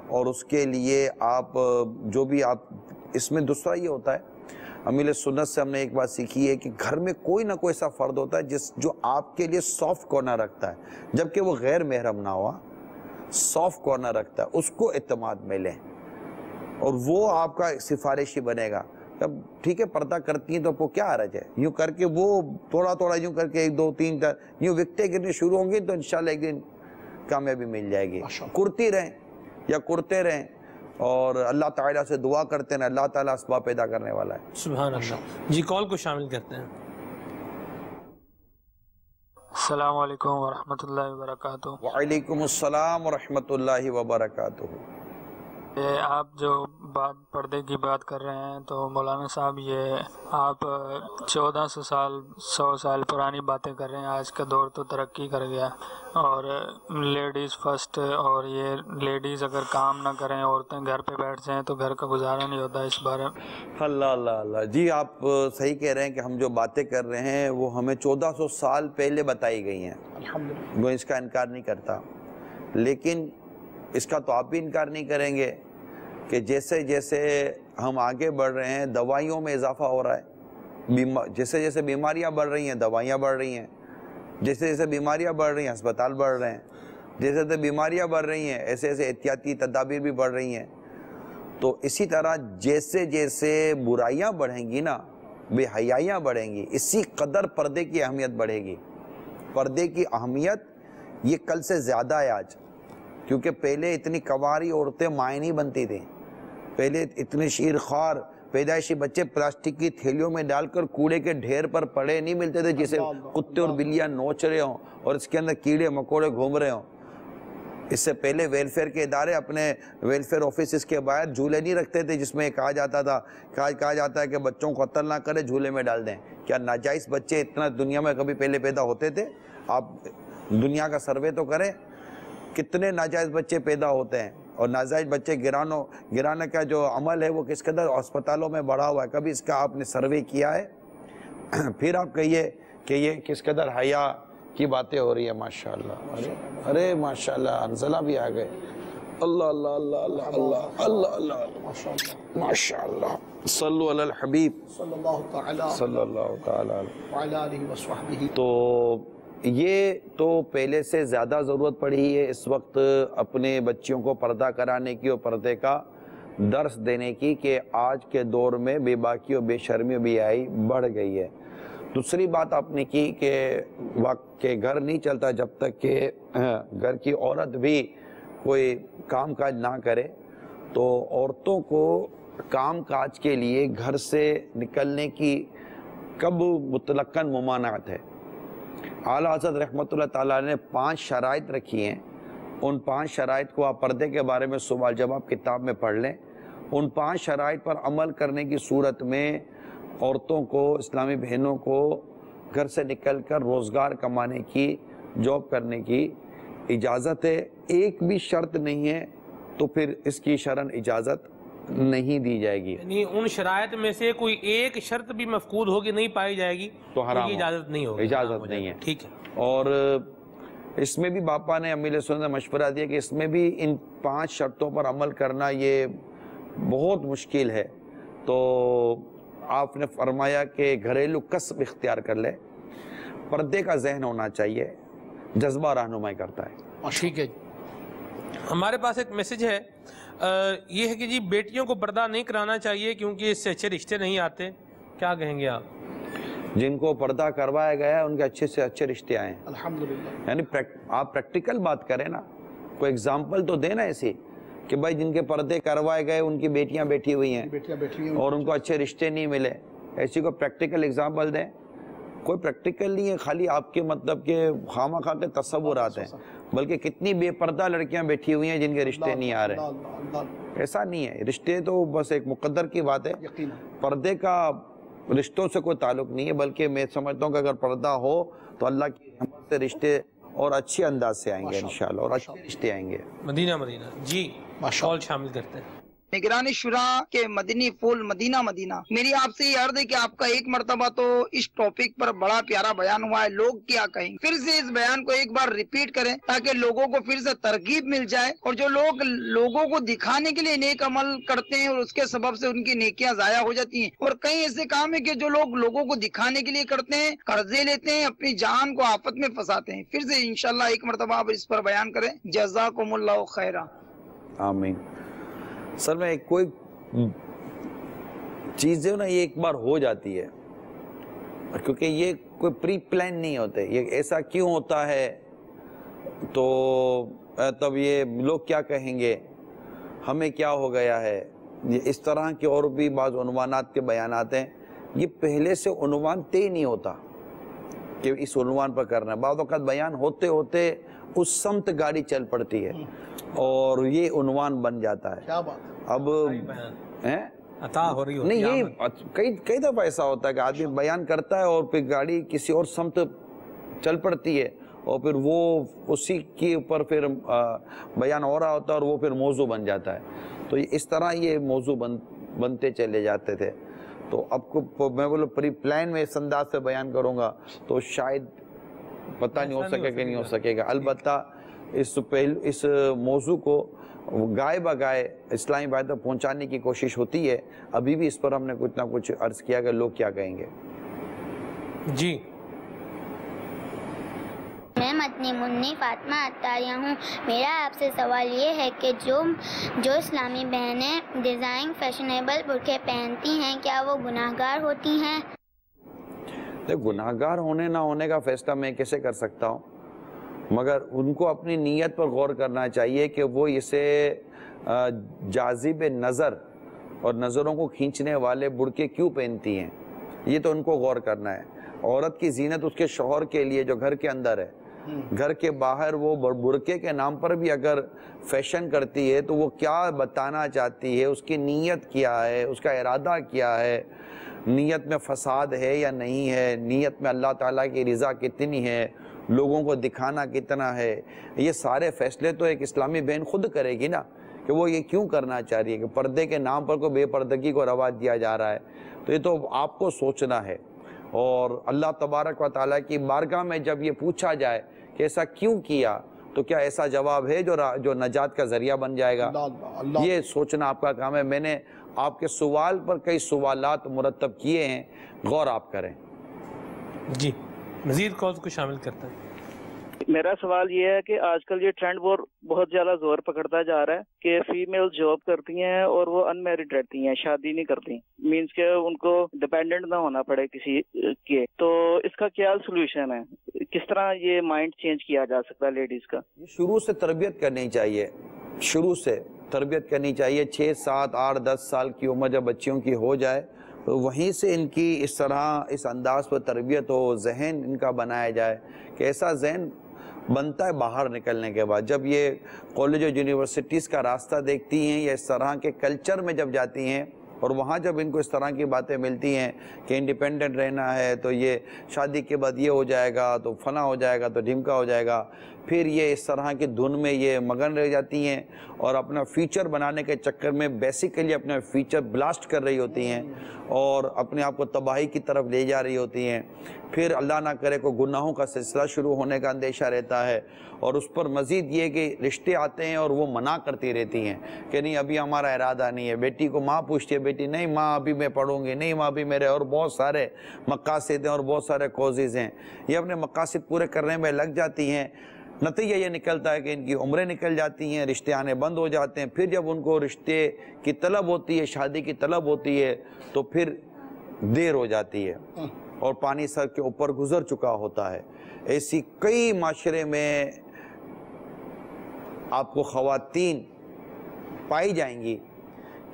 اور اس کے لیے آپ جو بھی آپ اس میں دوسرا یہ ہوتا ہے، امیل سنت سے ہم نے ایک بات سیکھی ہے کہ گھر میں کوئی نہ کوئی ایسا فرد ہوتا ہے جو آپ کے لیے سافٹ کارنر رکھتا ہے، جبکہ وہ غیر محرم نہ ہوا، سافٹ کارنر رکھتا ہے، اس کو اعتماد میں لیں اور وہ آپ کا سفارشی بنے گا۔ اب ٹھیک ہے پردہ کرتی ہیں تو آپ کو کیا حرج ہے، یوں کر کے وہ تھوڑا یوں کر کے 1 2 3 یوں وکٹیں گرنے شروع ہوں گی تو انشاءاللہ ایک دن کامیابی مل جائے گی۔ کرتی رہیں یا کرتے رہیں اور اللہ تعالیٰ سے دعا کرتے ہیں، اللہ تعالیٰ اسباب پیدا کرنے والا ہے۔ سبحان اللہ۔ جی کال کو شامل کرتے ہیں۔ السلام علیکم ورحمۃ اللہ وبرکاتہ۔ وعلیکم السلام ورحمۃ اللہ وبرکاتہ۔ آپ جو پردے کی بات کر رہے ہیں تو مولانا صاحب یہ آپ 1400 سال 100 سال پرانی باتیں کر رہے ہیں، آج کا دور تو ترقی کر گیا اور لیڈیز فرسٹ، اور یہ لیڈیز اگر کام نہ کریں، عورتیں گھر پہ بیٹھ جائیں تو گھر کا گزارا نہیں ہوتا، اس بارے میں؟ اللہ جی آپ صحیح کہہ رہے ہیں کہ ہم جو باتیں کر رہے ہیں وہ ہمیں 1400 سال پہلے بتائی گئی ہیں، وہ اس کا انکار نہیں کرتا، لیکن اس کا تو آپ بھی انکار نہیں کریں گے کہ جیسے جیسے ہم آگے بڑھ رہے ہیں دوائیوں میں اضافہ ہو رہا ہے، جیسے جیسے بیماریاں بڑھ رہی ہیں دوائیاں بڑھ رہی ہیں، جیسے جیسے بیماریاں بڑھ رہی ہیں ہسپتال بڑھ رہے ہیں، جیسے جیسے بیماریاں بڑھ رہی ہیں ایسے ایسے احتیاطی تدابیر بھی بڑھ رہی ہیں۔ تو اسی طرح جیسے جیسے برائیاں بڑھیں گی نا، بے حیائیاں بڑھیں گی، اسی قدر پردے کی اہمیت بڑھے گی۔ پردے کی اہمیت یہ کل سے زیادہ ہے آج، کیونکہ پہلے اتنی کنواری عورتیں مائیں نہیں بنتی تھیں، پہلے اتنے شیرخوار پیدائشی بچے پلاسٹک کی تھیلیوں میں ڈال کر کوڑے کے ڈھیر پر پڑے نہیں ملتے تھے جسے کتے اور بلیاں نوچ رہے ہوں اور اس کے اندر کیڑے مکوڑے گھوم رہے ہوں۔ اس سے پہلے ویلفیئر کے ادارے اپنے ویلفیئر آفیسز کے باہر جھولے نہیں رکھتے تھے جس میں کہا جاتا ہے کہ بچوں کو قتل نہ کرے، جھولے میں ڈال دیں۔ کیا ناجائز بچے اتنا دنیا میں کبھی پہلے پیدا ہوتے تھے؟ آپ دنیا کا سروے تو کریں، کتنے ناجائز بچے پیدا ہوتے ہیں، اور ناجائز بچے گرانے کا جو عمل ہے وہ کس قدر ہسپتالوں میں بڑھا ہوا ہے، کبھی اس کا آپ نے سروے کیا ہے؟ پھر آپ کہیے کہ یہ کس قدر حیا کی باتیں ہو رہی ہے۔ ماشاءاللہ، ارے ماشاءاللہ انزلہ بھی آ گئے، اللہ اللہ اللہ اللہ اللہ اللہ اللہ ماشاءاللہ، صلو علی الحبیب صلی اللہ تعالی علیہ وسلم۔ تو یہ تو پہلے سے زیادہ ضرورت پڑی ہے اس وقت اپنے بچیوں کو پردہ کرانے کی اور پردے کا درس دینے کی، کہ آج کے دور میں بے باکی اور بے شرمی و بے حیائی بڑھ گئی ہے۔ دوسری بات آپ نے کی کہ وقت کے گھر نہیں چلتا جب تک کہ گھر کی عورت بھی کوئی کام کاج نہ کرے، تو عورتوں کو کام کاج کے لیے گھر سے نکلنے کی کب مطلقاً ممانعت ہے؟ اعلیٰ حضرت رحمۃ اللہ تعالیٰ نے 5 شرائط رکھی ہیں، ان 5 شرائط کو آپ پردے کے بارے میں سوال جواب کتاب میں پڑھ لیں۔ ان 5 شرائط پر عمل کرنے کی صورت میں عورتوں کو، اسلامی بہنوں کو گھر سے نکل کر روزگار کمانے کی، جاب کرنے کی اجازت ہے، ایک بھی شرط نہیں ہے تو پھر اس کی شرعاً اجازت نہیں دی جائے گی. یعنی ان شرائط میں سے کوئی ایک شرط بھی مفقود ہوگی، نہیں پائی جائے گی تو حرام کی اجازت نہیں ہوگی، اجازت نہیں ہے. ٹھیک ہے. اور اس میں بھی باپا نے امیل سنت نے مشورہ دیا کہ اس میں بھی ان 5 شرطوں پر عمل کرنا یہ بہت مشکل ہے. تو آپ نے فرمایا کہ گھریلو کسب اختیار کر لے، پردے کا ذہن ہونا چاہیے، جذبہ رہنمائی کرتا ہے. ٹھیک ہے. ہمارے پاس ایک میسج ہے، یہ ہے کہ جی بیٹیوں کو پردہ نہیں کرانا چاہیے کیونکہ اس سے اچھے رشتے نہیں آتے، کیا کہیں گے آپ؟ جن کو پردہ کروایا گیا ہے ان کے اچھے سے اچھے رشتے آئے ہیں الحمدللہ. یعنی آپ پریکٹیکل بات کریں نا، کوئی اگزامپل تو دینا ایسی کہ بھائی جن کے پردے کروائے گئے ان کی بیٹیاں بیٹھی ہوئی ہیں اور ان کو اچھے رشتے نہیں ملے، ایسی کوئی پریکٹیکل اگزامپل دیں. کوئی پریکٹیکل نہیں ہے، خالی آپ کے مطلب کہ خواہ خواہ کے تصورات ہیں، بلکہ کتنی بے پردہ لڑکیاں بیٹھی ہوئی ہیں جن کے رشتے نہیں آ رہے. ایسا نہیں ہے، رشتے تو بس ایک مقدر کی بات ہے، پردے کا رشتوں سے کوئی تعلق نہیں ہے، بلکہ میں سمجھتا ہوں کہ اگر پردہ ہو تو اللہ کی رحمت سے رشتے اور اچھے انداز سے آئیں گے انشاءاللہ، اور اچھے رشتے آئیں گے. مدینہ جی کال شامل کرتے ہیں. نگرانی شورا کے مدنی پھول مدینہ مدینہ، میری آپ سے یہ عرض ہے کہ آپ کا ایک مرتبہ تو اس ٹاپک پر بڑا پیارا بیان ہوا ہے، لوگ کیا کہیں گے، پھر سے اس بیان کو ایک بار ریپیٹ کریں تاکہ لوگوں کو پھر سے ترغیب مل جائے. اور جو لوگ لوگوں کو دکھانے کے لیے نیک عمل کرتے ہیں اور اس کے سبب سے ان کی نیکیاں ضائع ہو جاتی ہیں، اور کئی ایسے کام ہیں کہ جو لوگ لوگوں کو دکھانے کے لیے کرتے ہیں، قرضے لیتے ہیں، اپنی جان کو آفت میں پھنساتے ہیں. پھر سے انشاءاللہ ایک مرتبہ آپ اس پر بیان کریں. جزاکم اللہ خیرہ. آمین. سر میں کوئی چیز جو نا یہ ایک بار ہو جاتی ہے، کیونکہ یہ کوئی پری پلان نہیں ہوتے. یہ ایسا کیوں ہوتا ہے تو تب یہ لوگ کیا کہیں گے، ہمیں کیا ہو گیا ہے، یہ اس طرح کے اور بھی بعض عنوانات کے بیانات ہیں. یہ پہلے سے عنوان طے نہیں ہوتا کہ اس عنوان پر کرنا ہے. بعض وقت بیان ہوتے ہوتے اس سمت گاڑی چل پڑتی ہے اور یہ عنوان بن جاتا ہے. کیا بات. اب عطا ہو رہی ہوتی نہیں، یہ کئی دفعہ ایسا ہوتا ہے کہ آدمی بیان کرتا ہے اور پھر گاڑی کسی اور سمت چل پڑتی ہے اور پھر وہ اسی کے اوپر پھر بیان ہو رہا ہوتا ہے اور وہ پھر موضوع بن جاتا ہے. تو اس طرح یہ موضوع بنتے چلے جاتے تھے. تو اب کو میں بولو پری پلان میں اس انداز سے بیان کروں گا تو شاید پتہ نہیں ہو سکے کہ نہیں ہو سکے گا. البتہ اس موضوع کو گائے بگائے اسلامی بھائی تک پہنچانے کی کوشش ہوتی ہے. ابھی بھی اس پر ہم نے کچھ نہ کچھ عرض کیا کہ لوگ کیا کہیں گے. جی میں مدنی منی فاطمہ عطاریہ ہوں. میرا آپ سے سوال یہ ہے کہ جو اسلامی بہنیں ڈیزائن فیشنیبل برقعے پہنتی ہیں کیا وہ گناہ گار ہوتی ہیں؟ گناہ گار ہونے نہ ہونے کا فیصلہ میں کیسے کر سکتا ہوں، مگر ان کو اپنی نیت پر غور کرنا چاہیے کہ وہ اسے جاذب نظر اور نظروں کو کھینچنے والے برقعے کیوں پہنتی ہیں. یہ تو ان کو غور کرنا ہے. عورت کی زینت اس کے شوہر کے لیے جو گھر کے اندر ہے، گھر کے باہر وہ برقعے کے نام پر بھی اگر فیشن کرتی ہے تو وہ کیا بتانا چاہتی ہے، اس کی نیت کیا ہے، اس کا ارادہ کیا ہے، نیت میں فساد ہے یا نہیں ہے، نیت میں اللہ تعالیٰ کی رضا کتنی ہے، لوگوں کو دکھانا کتنا ہے. یہ سارے فیصلے تو ایک اسلامی بہن خود کرے گی نا کہ وہ یہ کیوں کرنا چاہ رہی ہے کہ پردے کے نام پر کوئی بے پردگی کو رواج دیا جا رہا ہے. تو یہ تو آپ کو سوچنا ہے. اور اللہ تبارک و تعالیٰ کی بارگاہ میں جب یہ پوچھا جائے کہ ایسا کیوں کیا تو کیا ایسا جواب ہے جو نجات کا ذریعہ بن جائے گا. یہ سوچنا آپ کا کام ہے. میں نے آپ کے سوال پر کئی سوالات مرتب کیے ہیں، غور آپ کریں. جی مزید کالز کو شامل کرتے ہیں. میرا سوال یہ ہے کہ آج کل یہ ٹرینڈ بہت زیادہ زور پکڑتا جا رہا ہے کہ فیمیل جاب کرتی ہیں اور وہ ان میرڈ رہتی ہیں، شادی نہیں کرتی، مینس کہ ان کو ڈیپینڈنٹ نہ ہونا پڑے کسی کے. تو اس کا کیا سولوشن ہے، کس طرح یہ مائنڈ چینج کیا جا سکتا ہے لیڈیز کا؟ شروع سے تربیت کرنی چاہیے، شروع سے تربیت کرنی چاہیے. 6 7 8 10 سال کی عمر جب بچیوں کی ہو جائے تو وہیں سے ان کی اس طرح اس انداز پر تربیت ہو، ذہن ان کا بنایا جائے کہ ایسا ذہن بنتا ہے باہر نکلنے کے بعد. جب یہ کالج اور یونیورسٹیز کا راستہ دیکھتی ہیں یا اس طرح کے کلچر میں جب جاتی ہیں اور وہاں جب ان کو اس طرح کی باتیں ملتی ہیں کہ انڈیپینڈنٹ رہنا ہے تو یہ شادی کے بعد یہ ہو جائے گا تو فلاں ہو جائے گا تو ڈھمکا ہو جائے گا، پھر یہ اس طرح کی دھن میں یہ مگن رہ جاتی ہیں اور اپنا فیوچر بنانے کے چکر میں بیسیکلی اپنا فیوچر بلاسٹ کر رہی ہوتی ہیں اور اپنے آپ کو تباہی کی طرف لے جا رہی ہوتی ہیں۔ پھر اللہ نہ کرے کو گناہوں کا سلسلہ شروع ہونے کا اندیشہ رہتا ہے، اور اس پر مزید یہ کہ رشتے آتے ہیں اور وہ منع کرتی رہتی ہیں کہ نہیں ابھی ہمارا ارادہ نہیں ہے۔ بیٹی کو ماں پوچھتی ہے، بیٹی نہیں ماں ابھی میں پڑھوں گی، نہیں ماں ابھی میرے اور بہت سارے مقاصد ہیں اور بہت سارے کوزز ہیں۔ یہ اپنے مقاصد پورے کرنے میں لگ جاتی ہیں، نتیجہ یہ نکلتا ہے کہ ان کی عمریں نکل جاتی ہیں، رشتے آنے بند ہو جاتے ہیں۔ پھر جب ان کو رشتے کی طلب ہوتی ہے، شادی کی طلب ہوتی ہے تو پھر دیر ہو جاتی ہے اور پانی سر کے اوپر گزر چکا ہوتا ہے۔ ایسی کئی معاشرے میں آپ کو خواتین پائی جائیں گی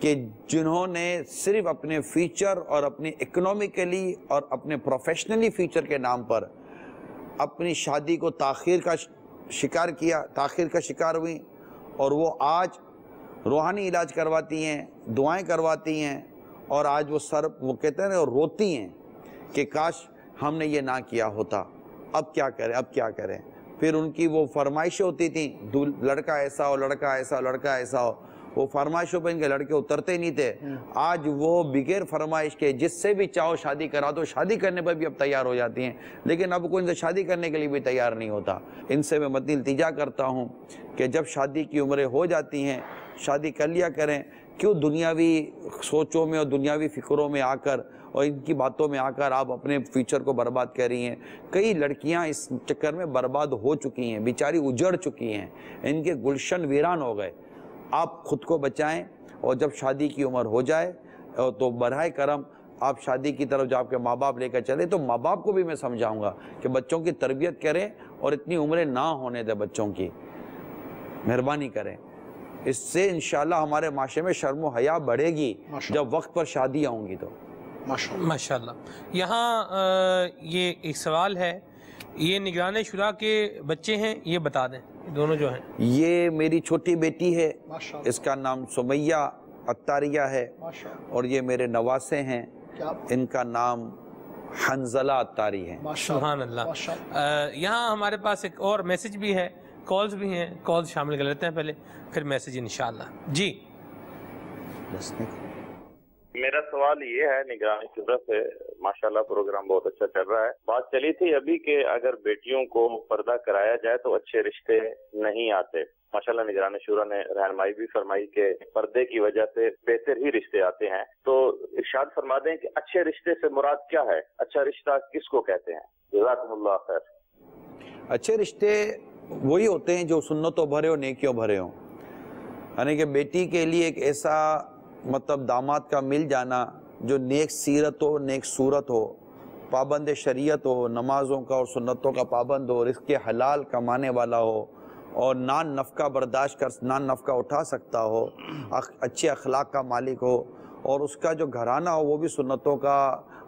کہ جنہوں نے صرف اپنے فیوچر اور اپنی اکنومیکلی اور اپنے پروفیشنلی فیوچر کے نام پر اپنی شادی کو تاخیر کا شکار ہوئی، اور وہ آج روحانی علاج کرواتی ہیں، دعائیں کرواتی ہیں، اور آج وہ کہتے ہیں اور روتی ہیں کہ کاش ہم نے یہ نہ کیا ہوتا، اب کیا کریں۔ پھر ان کی وہ فرمائشیں ہوتی تھیں، لڑکا ایسا ہو، لڑکا ایسا ہو، لڑکا ایسا ہو، وہ فرمائشوں پہ ان کے لڑکے اترتے نہیں تھے۔ آج وہ بغیر فرمائش کے جس سے بھی چاہو شادی کرا دو، شادی کرنے پر بھی اب تیار ہو جاتی ہیں، لیکن اب کوئی ان سے شادی کرنے کے لیے بھی تیار نہیں ہوتا۔ ان سے میں مدنی التجا کرتا ہوں کہ جب شادی کی عمریں ہو جاتی ہیں شادی کر لیا کریں، کیوں دنیاوی سوچوں میں اور دنیاوی فکروں میں آ کر اور ان کی باتوں میں آ کر آپ اپنے فیوچر کو برباد کر رہی ہیں۔ کئی لڑکیاں اس چکر میں برباد ہو چکی ہیں، بیچاری اجڑ چکی ہیں، ان کے گلشن ویران ہو گئے۔ آپ خود کو بچائیں، اور جب شادی کی عمر ہو جائے تو براہ کرم آپ شادی کی طرف جب آپ کے ماں باپ لے کر چلے تو ماں باپ کو بھی میں سمجھاؤں گا کہ بچوں کی تربیت کریں اور اتنی عمریں نہ ہونے دیں بچوں کی، مہربانی کریں۔ اس سے انشاءاللہ ہمارے معاشرے میں شرم و حیا بڑھے گی جب وقت پر شادیاں ہوں گی تو۔ ماشاءاللہ۔ یہاں یہ ایک سوال ہے، یہ نگران شورا کے بچے ہیں، یہ بتا دیں دونوں جو ہیں۔ یہ میری چھوٹی بیٹی ہے، اس کا نام سمیہ عطاریہ ہے، اور یہ میرے نواسے ہیں، ان کا نام حنزلہ عطاری ہے۔ سبحان اللہ۔ یہاں ہمارے پاس ایک اور میسج بھی ہے، کالز بھی ہیں، کالز شامل کر لیتے ہیں پہلے، پھر میسج انشاءاللہ۔ جی میرا سوال یہ ہے نگران شورا سے، ماشاءاللہ پروگرام بہت اچھا چل رہا ہے۔ بات چلی تھی ابھی کہ اگر بیٹیوں کو پردہ کرایا جائے تو اچھے رشتے نہیں آتے۔ ماشاءاللہ نگران شورا نے رہنمائی بھی فرمائی کہ پردے کی وجہ سے بہتر ہی رشتے آتے ہیں، تو ارشاد فرما دیں کہ اچھے رشتے سے مراد کیا ہے، اچھا رشتہ کس کو کہتے ہیں؟ جزاکم اللہ خیر۔ اچھے رشتے وہی ہوتے ہیں جو سنتوں بھرے ہو، نیکیوں بھرے ہوں، یعنی کہ بیٹی کے لیے ایک ایسا مطلب داماد کا مل جانا جو نیک سیرت ہو، نیک صورت ہو، پابند شریعت ہو، نمازوں کا اور سنتوں کا پابند ہو، رزق کے حلال کمانے والا ہو، اور نان نفقہ برداشت کر نان نفقہ اٹھا سکتا ہو، اچھے اخلاق کا مالک ہو، اور اس کا جو گھرانہ ہو وہ بھی سنتوں کا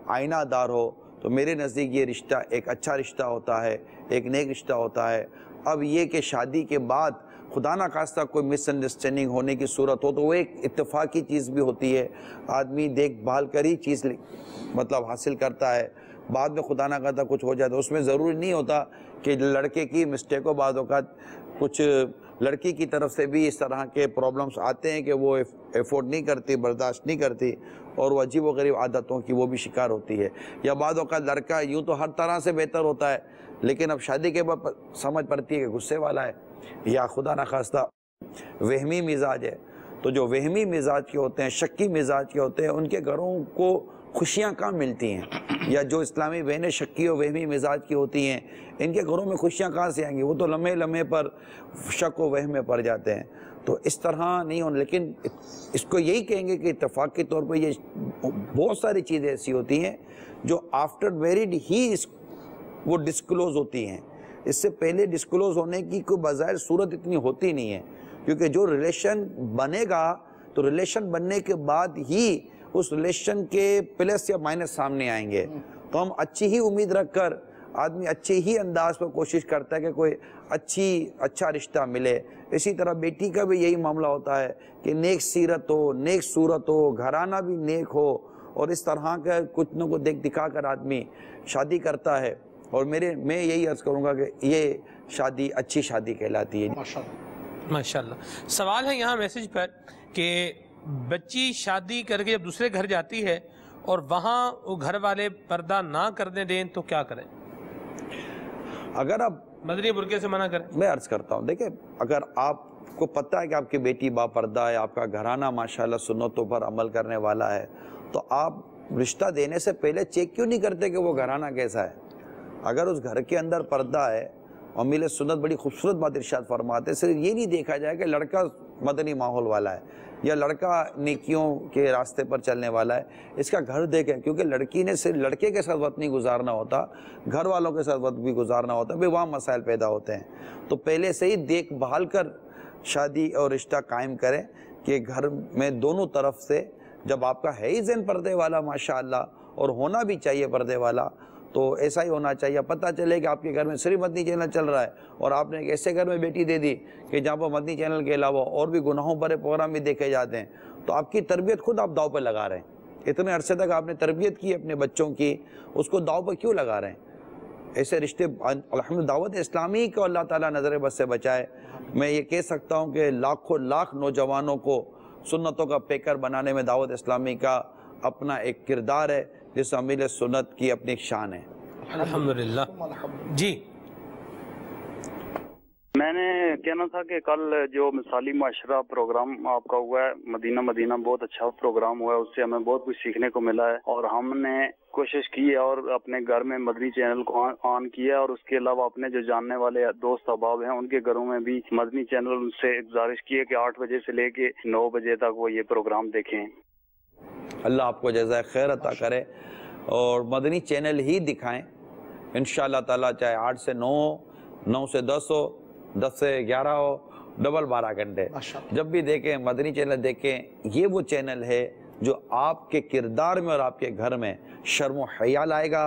آئینہ دار ہو، تو میرے نزدیک یہ رشتہ ایک اچھا رشتہ ہوتا ہے، ایک نیک رشتہ ہوتا ہے۔ اب یہ کہ شادی کے بعد خدا نہ خواستہ کوئی مس انڈرسٹینڈنگ ہونے کی صورت ہو تو وہ ایک اتفاقی چیز بھی ہوتی ہے، آدمی دیکھ بھال کر ہی چیز مطلب حاصل کرتا ہے، بعد میں خدا نہ خواستہ کچھ ہو جائے تو اس میں ضروری نہیں ہوتا کہ لڑکے کی مسٹیک ہو، بعض اوقات کچھ لڑکی کی طرف سے بھی اس طرح کے پرابلمز آتے ہیں کہ وہ ایفورڈ نہیں کرتی، برداشت نہیں کرتی، اور وہ عجیب و غریب عادتوں کی وہ بھی شکار ہوتی ہے، یا بعض اوقات لڑکا یوں تو ہر طرح سے بہتر ہوتا ہے لیکن اب شادی کے بعد سمجھ پڑتی ہے کہ غصے والا ہے یا خدا نہ خواستہ وہمی مزاج ہے، تو جو وہمی مزاج کے ہوتے ہیں، شکی مزاج کے ہوتے ہیں، ان کے گھروں کو خوشیاں کہاں ملتی ہیں، یا جو اسلامی بہنیں شکی و وہمی مزاج کی ہوتی ہیں ان کے گھروں میں خوشیاں کہاں سے آئیں گی، وہ تو لمحے لمحے پر شک و وہم میں پڑ جاتے ہیں، تو اس طرح نہیں ہونا۔ لیکن اس کو یہی کہیں گے کہ اتفاقی طور پہ یہ بہت ساری چیزیں ایسی ہوتی ہیں جو آفٹر میریڈ ہی وہ ڈسکلوز ہوتی ہیں، اس سے پہلے ڈسکلوز ہونے کی کوئی بظاہر صورت اتنی ہوتی نہیں ہے، کیونکہ جو ریلیشن بنے گا تو ریلیشن بننے کے بعد ہی اس ریلیشن کے پلس یا مائنس سامنے آئیں گے، تو ہم اچھی ہی امید رکھ کر آدمی اچھے ہی انداز پر کوشش کرتا ہے کہ کوئی اچھا رشتہ ملے. اسی طرح بیٹی کا بھی یہی معاملہ ہوتا ہے کہ نیک سیرت ہو، نیک صورت ہو، گھرانہ بھی نیک ہو، اور اس طرح کا کچھ نہ کچھ دکھا کر آدمی شادی کرتا ہے. اور میں یہی عرض کروں گا کہ یہ شادی اچھی شادی کہلاتی ہے. ماشاءاللہ. سوال ہے یہاں میسیج پر کہ بچی شادی کر کے جب دوسرے گھر جاتی ہے اور وہاں وہ گھر والے پردہ نہ کرنے دیں تو کیا کریں؟ اگر آپ مدنی برقعے سے منع کریں. میں عرض کرتا ہوں، دیکھیں اگر آپ کو پتہ ہے کہ آپ کی بیٹی با پردہ ہے، آپ کا گھرانہ ماشاءاللہ سنتوں پر عمل کرنے والا ہے، تو آپ رشتہ دینے سے پہلے چیک کیوں نہیں کرتے کہ وہ گھرانہ کیسا ہے؟ اگر اس گھر کے اندر پردہ ہے، امیل سنت بڑی خوبصورت بات ارشاد فرماتے ہیں، صرف یہ نہیں دیکھا جائے کہ لڑکا مدنی ماحول والا ہے یا لڑکا نیکیوں کے راستے پر چلنے والا ہے، اس کا گھر دیکھیں. کیونکہ لڑکی نے صرف لڑکے کے ساتھ وقت نہیں گزارنا ہوتا، گھر والوں کے ساتھ وقت بھی گزارنا ہوتا ہے، بھی وہاں مسائل پیدا ہوتے ہیں. تو پہلے سے ہی دیکھ بھال کر شادی اور رشتہ قائم کریں کہ گھر میں دونوں طرف سے، جب آپ کا ہے ہی ذہن پردے والا ماشاءاللہ، اور ہونا بھی چاہیے پردے والا، تو ایسا ہی ہونا چاہیے. پتہ چلے کہ آپ کے گھر میں صرف مدنی چینل چل رہا ہے اور آپ نے ایک ایسے گھر میں بیٹی دے دی کہ جہاں پر مدنی چینل کے علاوہ اور بھی گناہوں بھرے پروگرام بھی دیکھے جاتے ہیں، تو آپ کی تربیت خود آپ داؤ پہ لگا رہے ہیں. اتنے عرصے تک آپ نے تربیت کی اپنے بچوں کی، اس کو داؤ پہ کیوں لگا رہے ہیں؟ ایسے رشتے الحمد دعوت اسلامی کو اللہ تعالیٰ نظر بد سے بچائے. میں یہ کہہ سکتا ہوں کہ لاکھوں لاکھ نوجوانوں کو سنتوں کا پیکر بنانے میں دعوت اسلامی کا اپنا ایک کردار ہے، جس امیل سنت کی اپنی ایک شان ہے. الحمدللہ. جی میں نے کہنا تھا کہ کل جو مثالی معاشرہ پروگرام آپ کا ہوا ہے مدینہ بہت اچھا پروگرام ہوا ہے، اس سے ہمیں بہت کچھ سیکھنے کو ملا ہے، اور ہم نے کوشش کی ہے اور اپنے گھر میں مدنی چینل کو آن کیا ہے، اور اس کے علاوہ اپنے جو جاننے والے دوست احباب ہیں ان کے گھروں میں بھی مدنی چینل ان سے گزارش کی ہے کہ 8 بجے سے لے کے 9 بجے تک وہ یہ پروگرام دیکھیں. اللہ آپ کو جزائے خیر عطا کرے اور مدنی چینل ہی دکھائیں انشاءاللہ تعالیٰ، چاہے 8 سے 9 ہو، 9 سے 10 ہو، 10 سے 11 ہو، ڈبل 12 گھنٹے جب بھی دیکھیں مدنی چینل دیکھیں. یہ وہ چینل ہے جو آپ کے کردار میں اور آپ کے گھر میں شرم و حیا لائے گا،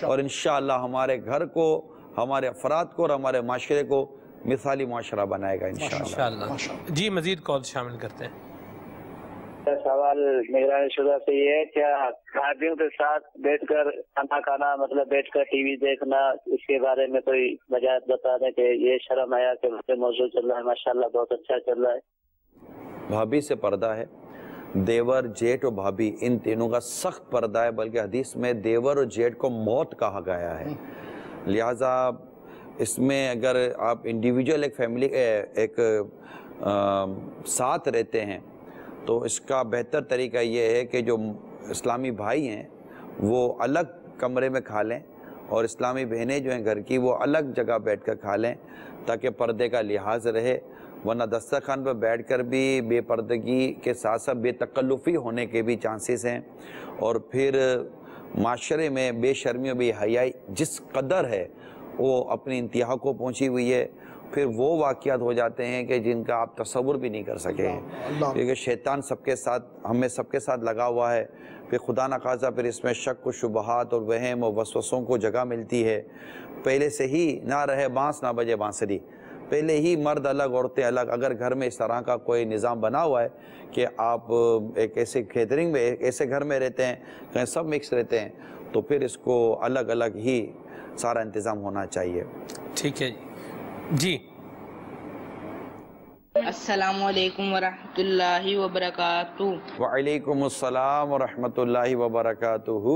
اور انشاءاللہ ہمارے گھر کو، ہمارے افراد کو اور ہمارے معاشرے کو مثالی معاشرہ بنائے گا انشاءاللہ. جی مزید کال شامل کرتے ہیں. سوال نگرانی شدہ سے یہ ہے، کیا بھائیوں کے ساتھ بیٹھ کر کھانا کھانا، مطلب بیٹھ کر ٹی وی دیکھنا، اس کے بارے میں کوئی وجہ بتا دیں کہ یہ شرم حیا کے موضوع چل رہا ہے، ماشاءاللہ بہت اچھا چل رہا ہے. بھابھی سے پردہ ہے، دیور جیٹ اور بھابھی ان تینوں کا سخت پردہ ہے، بلکہ حدیث میں دیور اور جیٹ کو موت کہا گیا ہے. لہٰذا اس میں اگر آپ انڈیویجول ایک فیملی ایک ساتھ رہتے ہیں تو اس کا بہتر طریقہ یہ ہے کہ جو اسلامی بھائی ہیں وہ الگ کمرے میں کھا لیں، اور اسلامی بہنیں جو ہیں گھر کی وہ الگ جگہ بیٹھ کر کھا لیں تاکہ پردے کا لحاظ رہے. ورنہ دسترخوان پر بیٹھ کر بھی بے پردگی کے ساتھ ساتھ بے تکلفی ہونے کے بھی چانسز ہیں، اور پھر معاشرے میں بے شرمی و بے حیائی جس قدر ہے وہ اپنی انتہا کو پہنچی ہوئی ہے. پھر وہ واقعات ہو جاتے ہیں کہ جن کا آپ تصور بھی نہیں کر سکے ہیں، کیونکہ شیطان سب کے ساتھ، ہمیں سب کے ساتھ لگا ہوا ہے. پھر خدا نخواستہ پھر اس میں شک و شبہات اور وہم و وسوسوں کو جگہ ملتی ہے. پہلے سے ہی نہ رہے بانس نہ بجے بانسری، پہلے ہی مرد الگ عورتیں الگ. اگر گھر میں اس طرح کا کوئی نظام بنا ہوا ہے کہ آپ ایک ایسے گیدرنگ میں، ایک ایسے گھر میں رہتے ہیں کہیں سب مکس رہتے ہیں، تو پھر اس کو الگ الگ ہی سارا انتظام ہونا چاہیے. ٹھیک ہے جی. السلام علیکم ورحمۃ اللہ وبرکاتہ. وعلیکم السلام ورحمۃ اللہ وبرکاتہ.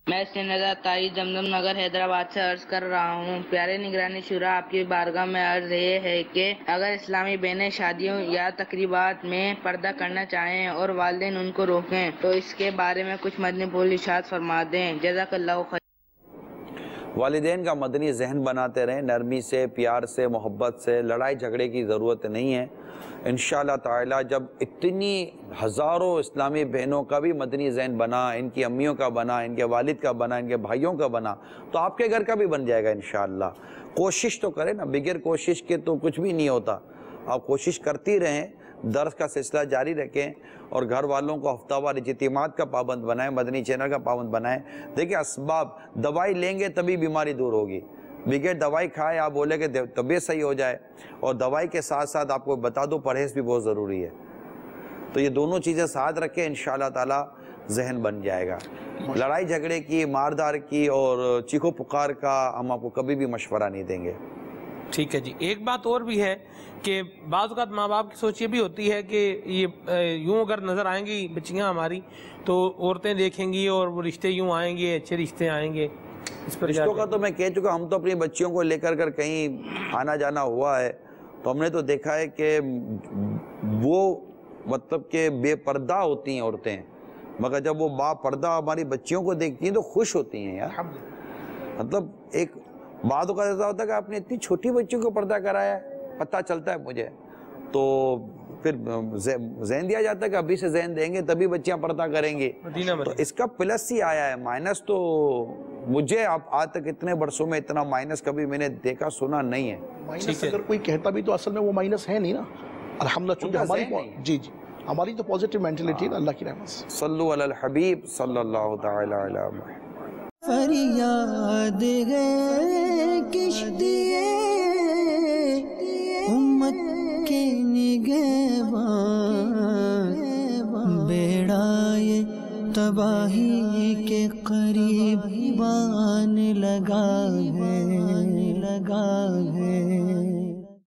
میں سندا تائی زمزم نگر حیدرآباد سے عرض کر رہا ہوں. پیارے نگرانی شورا، آپ کی بارگاہ میں عرض یہ ہے کہ اگر اسلامی بہنیں شادیوں یا تقریبات میں پردہ کرنا چاہیں اور والدین ان کو روکیں تو اس کے بارے میں کچھ مدنی پھول ارشاد فرما دیں. جزاک اللہ خیر. والدین کا مدنی ذہن بناتے رہیں، نرمی سے، پیار سے، محبت سے. لڑائی جھگڑے کی ضرورت نہیں ہے. انشاءاللہ تعالیٰ جب اتنی ہزاروں اسلامی بہنوں کا بھی مدنی ذہن بنا، ان کی امیوں کا بنا، ان کے والد کا بنا، ان کے بھائیوں کا بنا، تو آپ کے گھر کا بھی بن جائے گا انشاءاللہ. کوشش تو کریں نا، بغیر کوشش کے تو کچھ بھی نہیں ہوتا. آپ کوشش کرتی رہیں، درس کا سلسلہ جاری رکھیں اور گھر والوں کو ہفتہ وار اجتماعات کا پابند بنائیں، مدنی چینل کا پابند بنائیں۔ دیکھیں اسباب، دوائی لیں گے تبھی بیماری دور ہوگی، بغیر دوائی کھائے آپ بولے کہ طبیعت صحیح ہو جائے، اور دوائی کے ساتھ ساتھ آپ کو بتا دو پرہیز بھی بہت ضروری ہے۔ تو یہ دونوں چیزیں ساتھ رکھیں، انشاءاللہ تعالی ذہن بن جائے گا۔ لڑائی جھگڑے کی، ماردار کی اور چیخو پکار کا ہم آپ کو کبھی بھی مشورہ نہیں دیں گے۔ ٹھیک ہے جی، ایک بات اور بھی ہے کہ بعض اوقات ماں باپ کی سوچ یہ بھی ہوتی ہے کہ یہ یوں اگر نظر آئیں گی بچیاں ہماری تو عورتیں دیکھیں گی اور وہ رشتے یوں آئیں گے، اچھے رشتے آئیں گے۔ اس پر رشتوں کا تو میں کہہ چکا، ہم تو اپنی بچیوں کو لے کر کہیں آنا جانا ہوا ہے تو ہم نے تو دیکھا ہے کہ وہ مطلب کہ بے پردہ ہوتی ہیں عورتیں، مگر جب وہ با پردہ ہماری بچیوں کو دیکھتی ہیں تو خوش ہوتی ہیں یار۔ مطلب ایک بعد اوقات ایسا ہوتا ہے کہ آپ نے اتنی چھوٹی بچیوں کو پردہ کرایا ہے، پتہ چلتا ہے مجھے، تو پھر ذہن دیا جاتا ہے کہ ابھی سے ذہن دیں گے تبھی بچیاں پردہ کریں گے، تو اس کا پلس ہی آیا ہے، مائنس تو مجھے آج تک اتنے برسوں میں اتنا مائنس کبھی میں نے دیکھا سنا نہیں ہے۔ مائنس اگر کوئی کہتا بھی تو اصل میں وہ مائنس ہے نہیں نا، الحمدللہ، چونکہ ہماری جی ہماری تو پازیٹیو مینٹلٹی ہے اللہ کی رحمت سے۔ صلو علی الحبیب صلی اللہ تعالی علی محمد۔ فریاد ہے کشتی امت کے نگہبان، بیڑا یہ تباہی